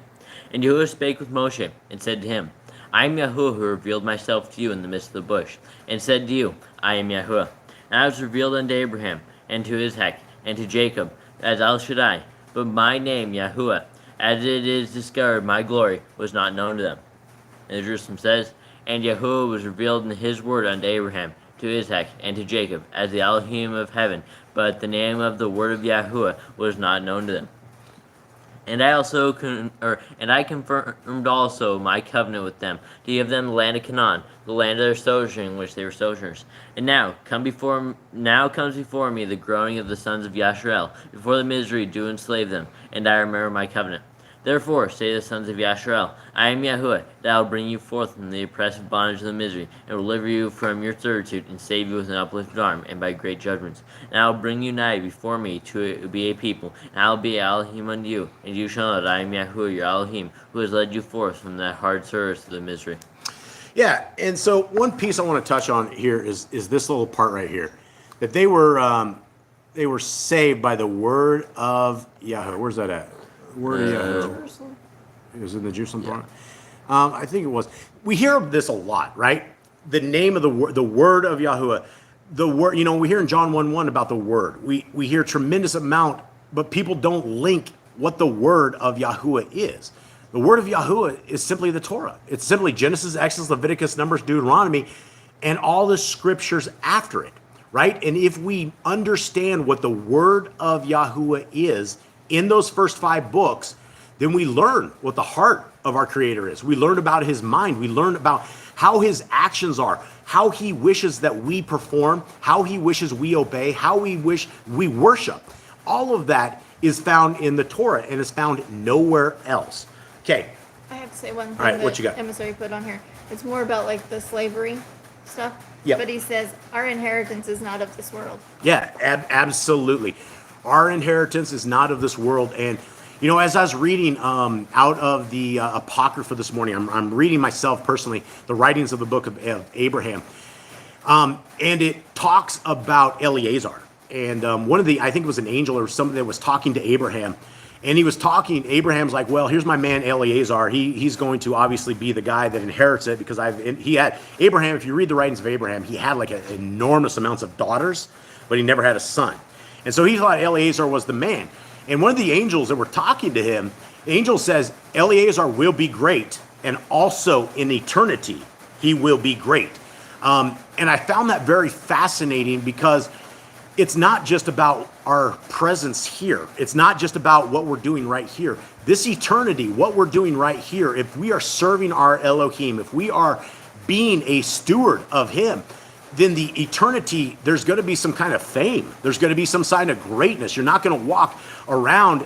And Yahuwah spake with Moshe, and said to him, I am Yahuwah who revealed myself to you in the midst of the bush, and said to you, I am Yahuwah. And I was revealed unto Abraham, and to Isaac, and to Jacob, as El Shaddai, but my name, Yahuwah, as it is discovered, my glory, was not known to them. And Jerusalem says, and Yahuwah was revealed in his word unto Abraham, to Isaac, and to Jacob, as the Elohim of heaven, but the name of the word of Yahuwah was not known to them. And I confirmed also my covenant with them, to give them the land of Canaan, the land of their sojourning, in which they were sojourners. And now comes before me the groaning of the sons of Yasharel, before the misery do enslave them, and I remember my covenant. Therefore say the sons of Yasharel, I am Yahuwah, that I will bring you forth from the oppressive bondage of the misery, and will deliver you from your servitude, and save you with an uplifted arm, and by great judgments. And I will bring you nigh before me to be a people, and I will be Elohim unto you, and you shall know that I am Yahuwah your Elohim, who has led you forth from that hard service of the misery. Yeah, and so one piece I want to touch on here is this little part right here, that they were saved by the word of Yahweh. Where's that at? Word of Yahweh. It was in the Jerusalem part. I think it was. We hear this a lot, right? The name of the word of Yahuwah. The word, we hear in John 1:1 about the word. We hear tremendous amount but people don't link what the word of Yahuwah is. The word of Yahuwah is simply the Torah. It's simply Genesis, Exodus, Leviticus, Numbers, Deuteronomy, and all the scriptures after it, right? And if we understand what the word of Yahuwah is in those first 5 books, then we learn what the heart of our Creator is. We learn about his mind. We learn about how his actions are, how he wishes that we perform, how he wishes we obey, how we wish we worship. All of that is found in the Torah and is found nowhere else. Okay. I have to say one thing All right, that what you got? Emissary put on here. It's more about like the slavery stuff. Yep. But he says our inheritance is not of this world. Yeah, absolutely. Our inheritance is not of this world. And, you know, as I was reading out of the Apocrypha this morning, I'm reading myself personally, the writings of the book of Abraham. And it talks about Eleazar. And I think it was an angel or something that was talking to Abraham. And he was talking, Abraham's like, well, here's my man Eleazar. He's going to obviously be the guy that inherits it because Abraham, if you read the writings of Abraham, he had like enormous amounts of daughters, but he never had a son. And so he thought Eleazar was the man. And one of the angels that were talking to him, the angel says, Eleazar will be great, and also in eternity, he will be great. And I found that very fascinating because it's not just about our presence here. It's not just about what we're doing right here. This eternity, what we're doing right here, if we are serving our Elohim, if we are being a steward of him, then the eternity, there's going to be some kind of fame. There's going to be some sign of greatness. You're not going to walk around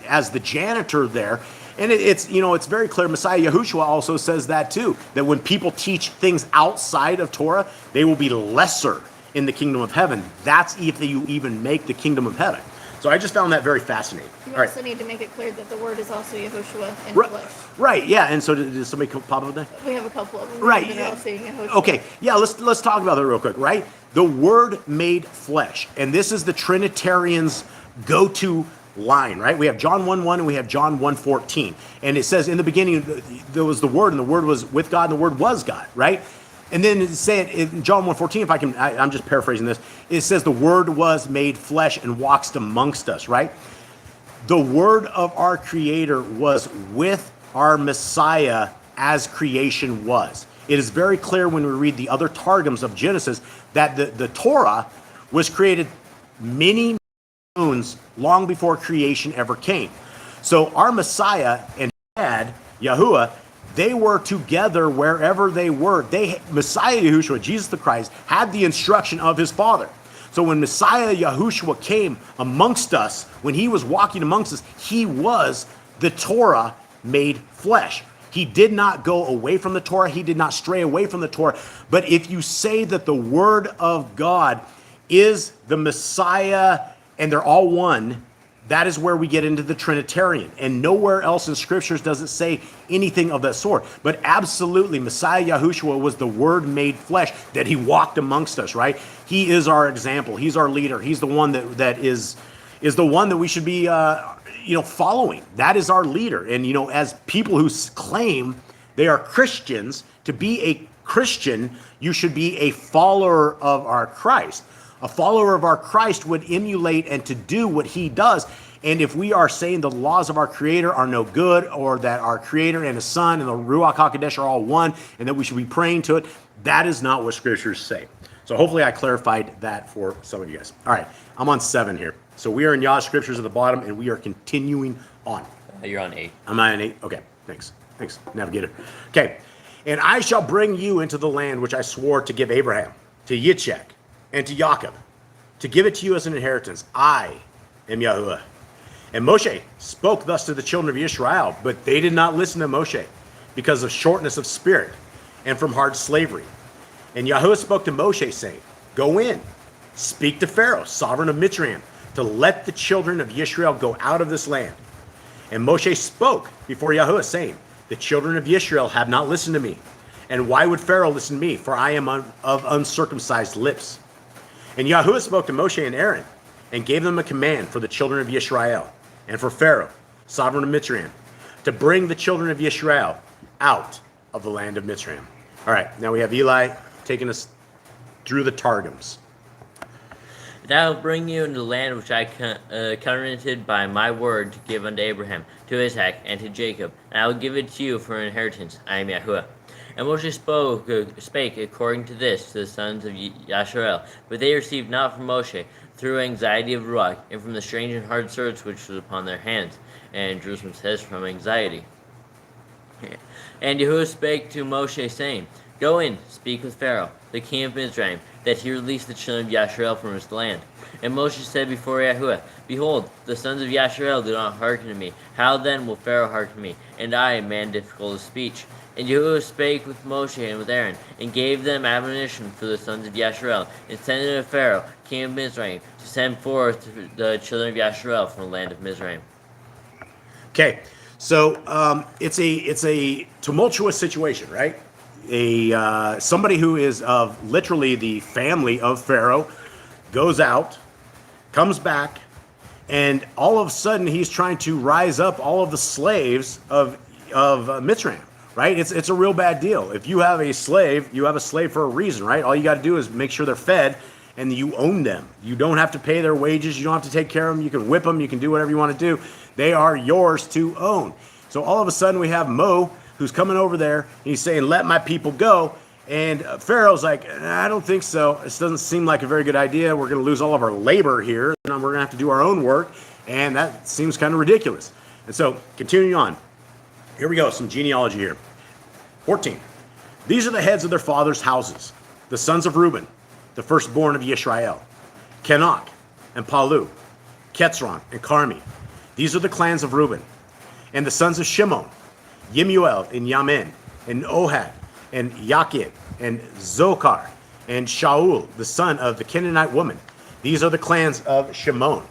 as the janitor there. And it's very clear. Messiah Yahushua also says that too, that when people teach things outside of Torah, they will be lesser in the kingdom of heaven. That's if you even make the kingdom of heaven. So I just found that very fascinating. You All right. also need to make it clear that the word is also Yahushua in Right, flesh. right, yeah. And so did somebody pop up with that? We have a couple of them. Right, That yeah. are also Yahushua. Okay, yeah, let's talk about that real quick, right? The word made flesh. And this is the Trinitarians' go-to line, right? We have John 1:1 and we have John 1:14. And it says in the beginning there was the word, and the word was with God, and the word was God, right? And then it said in John 1:14, I'm just paraphrasing this, it says the word was made flesh and walked amongst us, right? The word of our Creator was with our Messiah as creation was. It is very clear when we read the other Targums of Genesis that the Torah was created many moons long before creation ever came. So our Messiah and Dad, Yahuwah, they were together wherever they were. Messiah Yahushua, Jesus the Christ, had the instruction of his Father. So when Messiah Yahushua came amongst us, when he was walking amongst us, he was the Torah made flesh. He did not go away from the Torah. He did not stray away from the Torah. But if you say that the Word of God is the Messiah and they're all one, that is where we get into the Trinitarian. And nowhere else in Scriptures does it say anything of that sort. But absolutely, Messiah Yahushua was the Word made flesh, that he walked amongst us, right? He is our example. He's our leader. He's the one that is the one that we should be following. That is our leader. And, as people who claim they are Christians, to be a Christian, you should be a follower of our Christ. A follower of our Christ would emulate and to do what he does. And if we are saying the laws of our Creator are no good, or that our Creator and his Son and the Ruach HaKodesh are all one, and that we should be praying to it, that is not what Scriptures say. So hopefully I clarified that for some of you guys. All right, I'm on 7 here. So we are in Yah's Scriptures at the bottom, and we are continuing on. You're on 8. Am I on 8? Okay, thanks, Navigator. Okay, and I shall bring you into the land which I swore to give Abraham, to Yitzchak, and to Jacob, to give it to you as an inheritance. I am Yahuwah. And Moshe spoke thus to the children of Israel, but they did not listen to Moshe because of shortness of spirit and from hard slavery. And Yahuwah spoke to Moshe, saying, Go in, speak to Pharaoh, sovereign of Mitzrayim, to let the children of Israel go out of this land. And Moshe spoke before Yahuwah, saying, The children of Israel have not listened to me. And why would Pharaoh listen to me? For I am of uncircumcised lips. And Yahuwah spoke to Moshe and Aaron, and gave them a command for the children of Israel, and for Pharaoh, sovereign of Mitzrayim, to bring the children of Israel out of the land of Mitzrayim. All right, now we have Eli taking us through the Targums. And I will bring you into the land which I covenanted by my word to give unto Abraham, to Isaac, and to Jacob, and I will give it to you for an inheritance. I am YHWH. And Moshe spake according to this to the sons of Yasharel, but they received not from Moshe, through anxiety of Ruach, and from the strange and hard service which was upon their hands. And Jerusalem says, from anxiety. And Yahuwah spake to Moshe, saying, Go in, speak with Pharaoh, the king of Mizraim, that he release the children of Yasharel from his land. And Moshe said before YHWH, Behold, the sons of Yasharel do not hearken to me. How then will Pharaoh hearken to me? And I, a man difficult of speech. And Yahuwah spake with Moshe and with Aaron, and gave them admonition for the sons of Yasharel, and sent unto Pharaoh, king of Mizraim, to send forth the children of Yasharel from the land of Mizraim. Okay, so it's a tumultuous situation, right? Somebody who is of literally the family of Pharaoh goes out, comes back, and all of a sudden he's trying to rise up all of the slaves of Mitzrayim, right? It's a real bad deal. If you have a slave, you have a slave for a reason, right? All you got to do is make sure they're fed, and you own them. You don't have to pay their wages. You don't have to take care of them. You can whip them. You can do whatever you want to do. They are yours to own. So all of a sudden we have Mo, who's coming over there, and he's saying, let my people go. And Pharaoh's like, I don't think so. This doesn't seem like a very good idea. We're going to lose all of our labor here, and we're going to have to do our own work, and that seems kind of ridiculous. And so, continuing on. Here we go, some genealogy here. 14. These are the heads of their fathers' houses, the sons of Reuben, the firstborn of Yisrael, Kenach and Palu, Ketzron and Carmi. These are the clans of Reuben. And the sons of Shimon, Yemuel and Yamin, and Ohad, and Yakib, and Zokar, and Shaul, the son of the Canaanite woman. These are the clans of Shimon.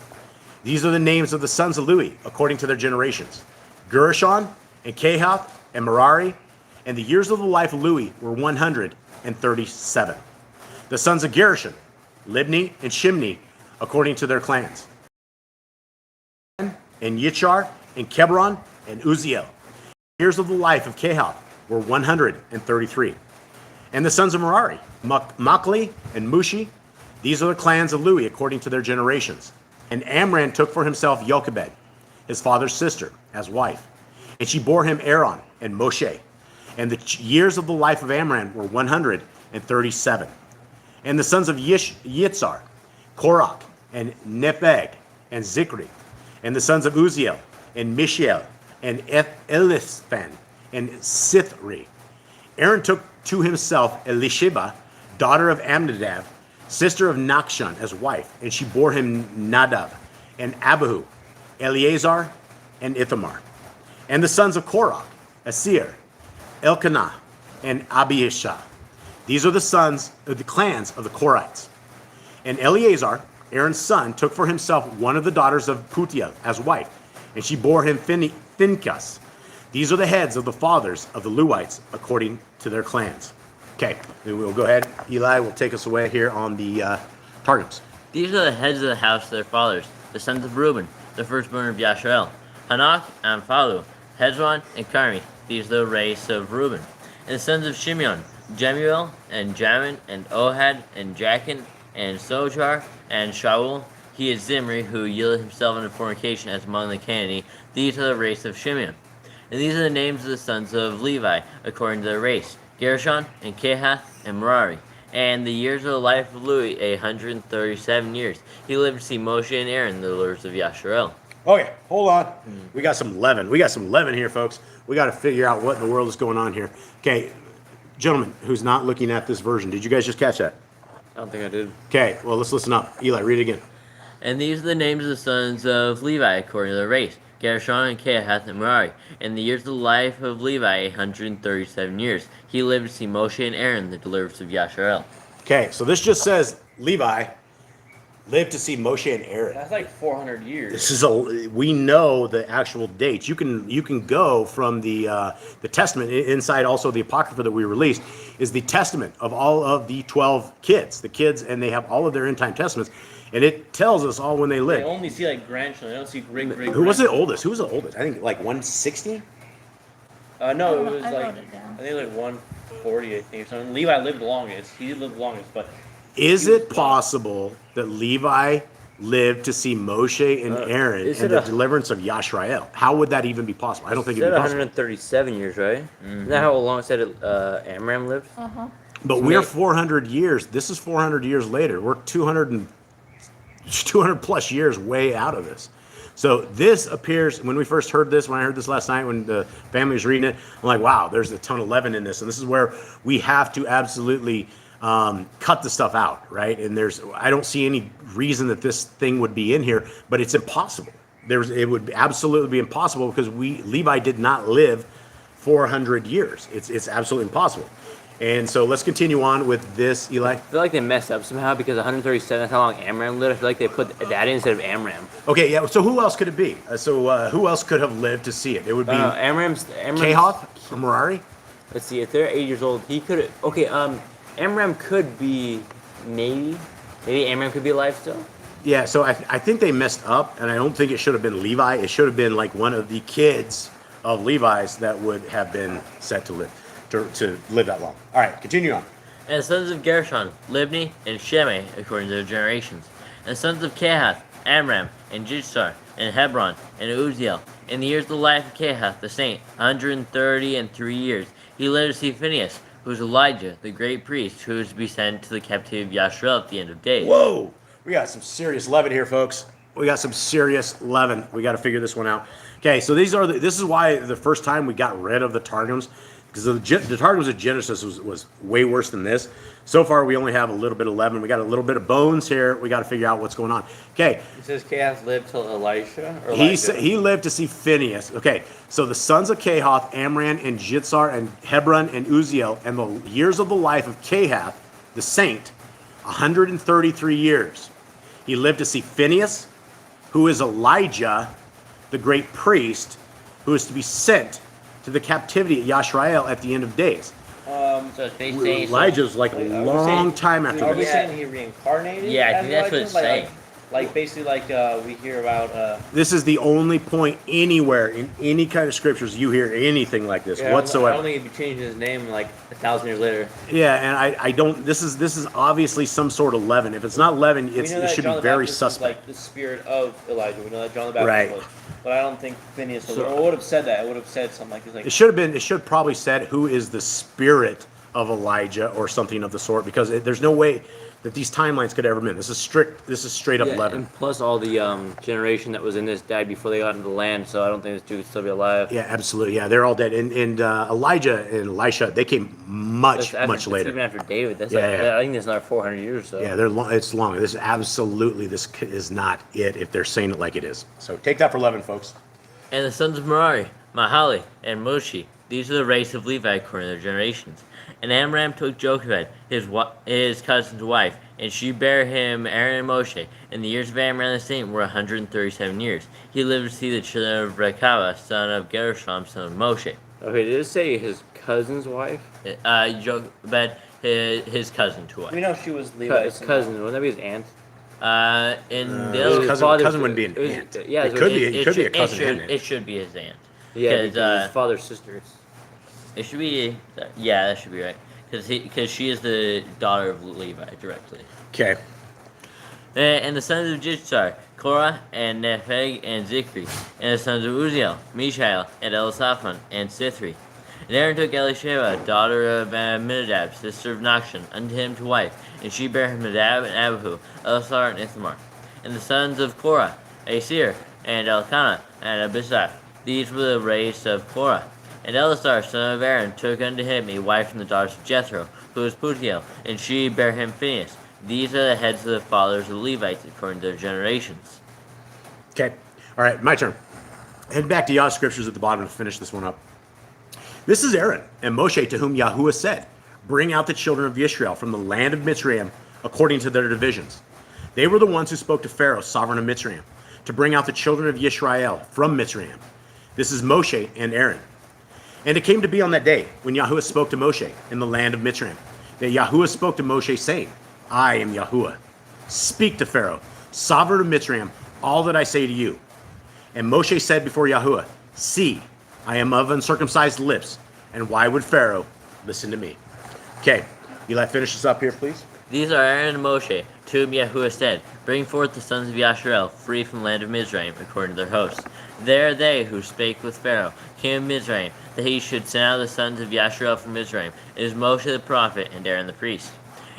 These are the names of the sons of Lui, according to their generations. Gershon, and Kehath, and Merari, and the years of the life of Lui were 137. The sons of Gershon, Libni, and Shimni, according to their clans. And Yitzhar, and Kebron, and Uziel. The years of the life of Kehath were 133. And the sons of Merari, Machli and Mushi, these are the clans of Lui according to their generations. And Amram took for himself Jochebed, his father's sister, as wife. And she bore him Aaron and Moshe. And the years of the life of Amram were 137. And the sons of Yitzhar, Korach, and Nepheg, and Zikri. And the sons of Uziel, and Mishael, and Eliphan, and Sithri. Aaron took to himself Elisheba, daughter of Amminadab, sister of Nachshon, as wife, and she bore him Nadab, and Abihu, Eleazar, and Ithamar. And the sons of Korach, Asir, Elkanah, and Abiishah. These are the sons of the clans of the Korites. And Eleazar, Aaron's son, took for himself one of the daughters of Putiel as wife, and she bore him Phinehas. These are the heads of the fathers of the Luites according to their clans. Okay, then we'll go ahead. Eli will take us away here on the Targums. These are the heads of the house of their fathers, the sons of Reuben, the firstborn of Yasharel, Hanach and Phalu, Hezron and Carmi. These are the race of Reuben. And the sons of Shimeon, Jemuel and Jamin and Ohad and Jachin and Sojar and Shaul. He is Zimri, who yielded himself unto fornication as among the Canaanite. These are the race of Shimeon. And these are the names of the sons of Levi, according to their race, Gershon, and Kehath, and Merari. And the years of the life of Lui, 137 years. He lived to see Moshe and Aaron, the lords of Yasharel. Okay, hold on. We got some leaven. We got some leaven here, folks. We got to figure out what in the world is going on here. Okay, gentlemen, who's not looking at this version, did you guys just catch that? I don't think I did. Okay, well, let's listen up. Eli, read it again. And these are the names of the sons of Levi, according to their race, Gershon and Kehath and Merari. And the years of the life of Levi, 137 years. He lived to see Moshe and Aaron, the deliverers of Yasharel. Okay, so this just says Levi lived to see Moshe and Aaron. That's like 400 years. This is we know the actual dates. You can go from the Testament inside also the Apocrypha that we released is the testament of all of the 12 kids, and they have all of their end time testaments, and it tells us all when they They lived. only see like grandchildren. They don't see great. Who was the oldest? Who was the oldest? I think like 160. No, it was I like wrote it down. I think like 140. I think or something. Levi lived the longest. He lived the longest, but Is it possible that Levi lived to see Moshe and Aaron is and it the a- deliverance of Yashrael? How would that even be possible? I don't think It it'd said be possible. 137 years, right? Isn't that how long it said Amram lived? But we're 400 years. This is 400 years later. We're 200 plus years way out of this. So this appears, when we first heard this, when I heard this last night, when the family was reading it, I'm like, wow, there's a ton of leaven in this. And this is where we have to absolutely cut the stuff out, right? And I don't see any reason that this thing would be in here, but it's impossible. It would absolutely be impossible because Levi did not live 400 years. It's absolutely impossible. And so let's continue on with this, Eli. I feel like they messed up somehow because 137, that's how long Amram lived. I feel like they put that in instead of Amram. Okay, yeah, so who else could it be? Who else could have lived to see it? It would be Amram's 𝐤𝐄𝐄 or Merari? Let's see, if they're 8 years old, he could. Okay, Amram could be maybe Amram could be alive still. Yeah, so I think they messed up, and I don't think it should have been Levi. It should have been like one of the kids of Levi's that would have been set to live that long. All right, continue on. And the sons of Gershon, Libni and Shimei, according to their generations. And the sons of Kehath, Amram, and Jitsar, and Hebron, and Uziel. In the years of the life of Kehath, the saint, 133 years, he lived to see Phinehas, who was Elijah, the great priest, who was to be sent to the captivity of Yashrael at the end of days. Whoa, we got some serious leaven here, folks. We got some serious leaven. We got to figure this one out. Okay, so this is why the first time we got rid of the Targums, because the Targums of Genesis was way worse than this. So far, we only have a little bit of leaven. We got a little bit of bones here. We got to figure out what's going on. Okay. It says Kehath lived till Elisha. Or He lived to see Phinehas. Okay, so the sons of Kehath, Amram and Jitsar and Hebron and Uziel, and the years of the life of Kehath, the saint, 133 years. He lived to see Phinehas, who is Elijah, the great priest, who is to be sent to the captivity at Yashrael at the end of days. So it's basically Elijah's like a long time after Are we this. saying he reincarnated? Yeah, I as think that's what it's Elijah? saying. Like basically, like we hear about. This is the only point anywhere in any kind of scriptures you hear anything like this I whatsoever. don't think he'd be changing his name like 1,000 years later. Yeah, and I don't. This is obviously some sort of leaven. If it's not leaven, We know it that should John be the very Baptist was, suspect. like the spirit of Elijah. We know that John the Baptist Right. was, but I don't think Phineas was. So- Or would have said that. It would have said something like, It should have been. It should probably said who is the spirit of Elijah or something of the sort, because there's no way that these timelines could ever been. This is straight up leaven. And plus all the generation that was in this died before they got into the land, so I don't think this dude would still be alive. Yeah, absolutely. Yeah, they're all dead. And Elijah and Elisha, they came much That's later. even after David. That's Yeah, like, yeah. I think that's another 400 years or so. Yeah, it's long. This is not it if they're saying it like it is. So take that for leaven, folks. And the sons of Merari, Mahali, and Mushi. These are the race of Levi according to their generations. And Amram took Jochebed, his cousin's wife, and she bare him Aaron and Moshe. And the years of Amram the saint were 137 years. He lived to see the children of Rechava, son of Gershom, son of Moshe. Okay, did it say his cousin's wife? Jochebed, his cousin to we wife. know she was Levi's His cousin. Wouldn't that be his aunt? In His the cousin wouldn't be an aunt. Yeah, It could be. It could be a cousin and It aunt. should be his aunt. Yeah, 'Cause, because his father's sisters. It should be. Yeah, that should be right. Because she is the daughter of Levi directly. Okay. And the sons of Jitsar, Korah, and Nepheg, and Zikri. And the sons of Uziel, Mishael, and Elisaphan, and Sithri. And Aaron took Elisheva, daughter of Aminadab, sister of Nachshon, unto him to wife. And she bare him Nadab and Abihu, Elisar and Ithamar. And the sons of Korah, Asir, and Elkanah, and Abisaph. These were the race of Korah. And Elisar, son of Aaron, took unto him a wife from the daughters of Jethro, who was Putiel, and she bare him Phinehas. These are the heads of the fathers of the Levites according to their generations. Okay. All right, my turn. Head back to Yah's scriptures at the bottom to finish this one up. This is Aaron and Moshe, to whom Yahuwah said, bring out the children of Israel from the land of Mitzrayim according to their divisions. They were the ones who spoke to Pharaoh, sovereign of Mitzrayim, to bring out the children of Israel from Mitzrayim. This is Moshe and Aaron. And it came to be on that day, when Yahuwah spoke to Moshe in the land of Mitzrayim, that Yahuwah spoke to Moshe, saying, I am Yahuwah. Speak to Pharaoh, sovereign of Mitzrayim, all that I say to you. And Moshe said before Yahuwah, see, I am of uncircumcised lips, and why would Pharaoh listen to me? Okay, Eli, finish this up here, please. These are Aaron and Moshe, to whom Yahuwah said, Bring forth the sons of Yasharel, free from the land of Mizraim, according to their hosts. They are they who spake with Pharaoh, king of Mizraim, that he should send out the sons of Yasharel from Mizraim. It is Moshe the prophet and Aaron the priest.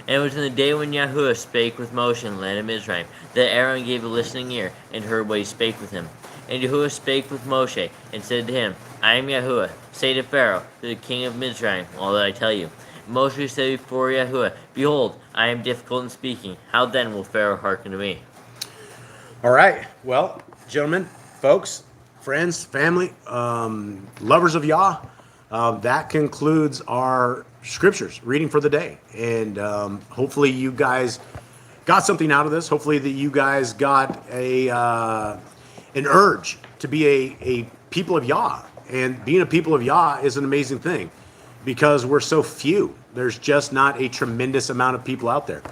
And it was in the day when Yahuwah spake with Moshe in the land of Mizraim, that Aaron gave a listening ear, and heard what he spake with him. And Yahuwah spake with Moshe, and said to him, I am Yahuwah. Say to Pharaoh, to the king of Mizraim, all that I tell you. Moshe said before Yahuwah, Behold, I am difficult in speaking. How then will Pharaoh hearken to me? All right. Well, gentlemen, folks, friends, family, lovers of Yah, that concludes our scriptures reading for the day. And hopefully you guys got something out of this. Hopefully that you guys got an urge to be a people of Yah. And being a people of Yah is an amazing thing because we're so few. There's just not a tremendous amount of people out there.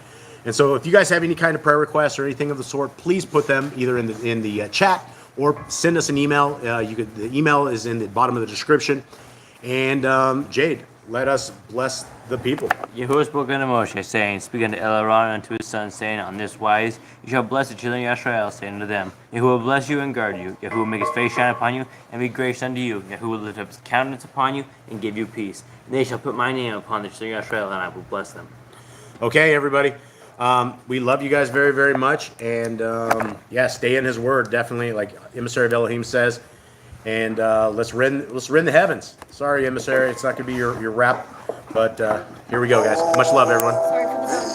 And so if you guys have any kind of prayer requests or anything of the sort, please put them either in the chat or send us an email. The email is in the bottom of the description. And Jade, let us bless the people. Yahuwah spoke unto Moshe, saying, Speak unto Aaron and unto his sons, saying, On this wise you shall bless the children of Israel, saying unto them, Yahuwah bless you and guard you. Yahuwah make his face shine upon you, and be gracious unto you. Yahuwah lift up his countenance upon you, and give you peace. And they shall put my name upon the children of Israel, and I will bless them. Okay, everybody. We love you guys very, very much. And yeah, stay in his word, definitely, like Emissary of Elohim says. And let's rend the heavens. Sorry, Emissary, it's not going to be your rap. But here we go, guys. Much love, everyone. Sorry for the dog.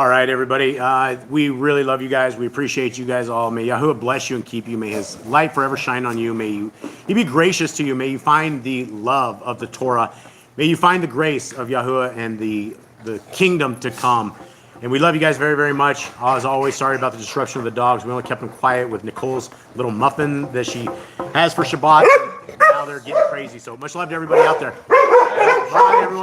All right, everybody. We really love you guys. We appreciate you guys all. May Yahuwah bless you and keep you. May his light forever shine on you. May he be gracious to you. May you find the love of the Torah. May you find the grace of Yahuwah and the kingdom to come. And we love you guys very, very much. As always, sorry about the disruption of the dogs. We only kept them quiet with Nicole's little muffin that she has for Shabbat. Now they're getting crazy. So much love to everybody out there. Bye, everyone.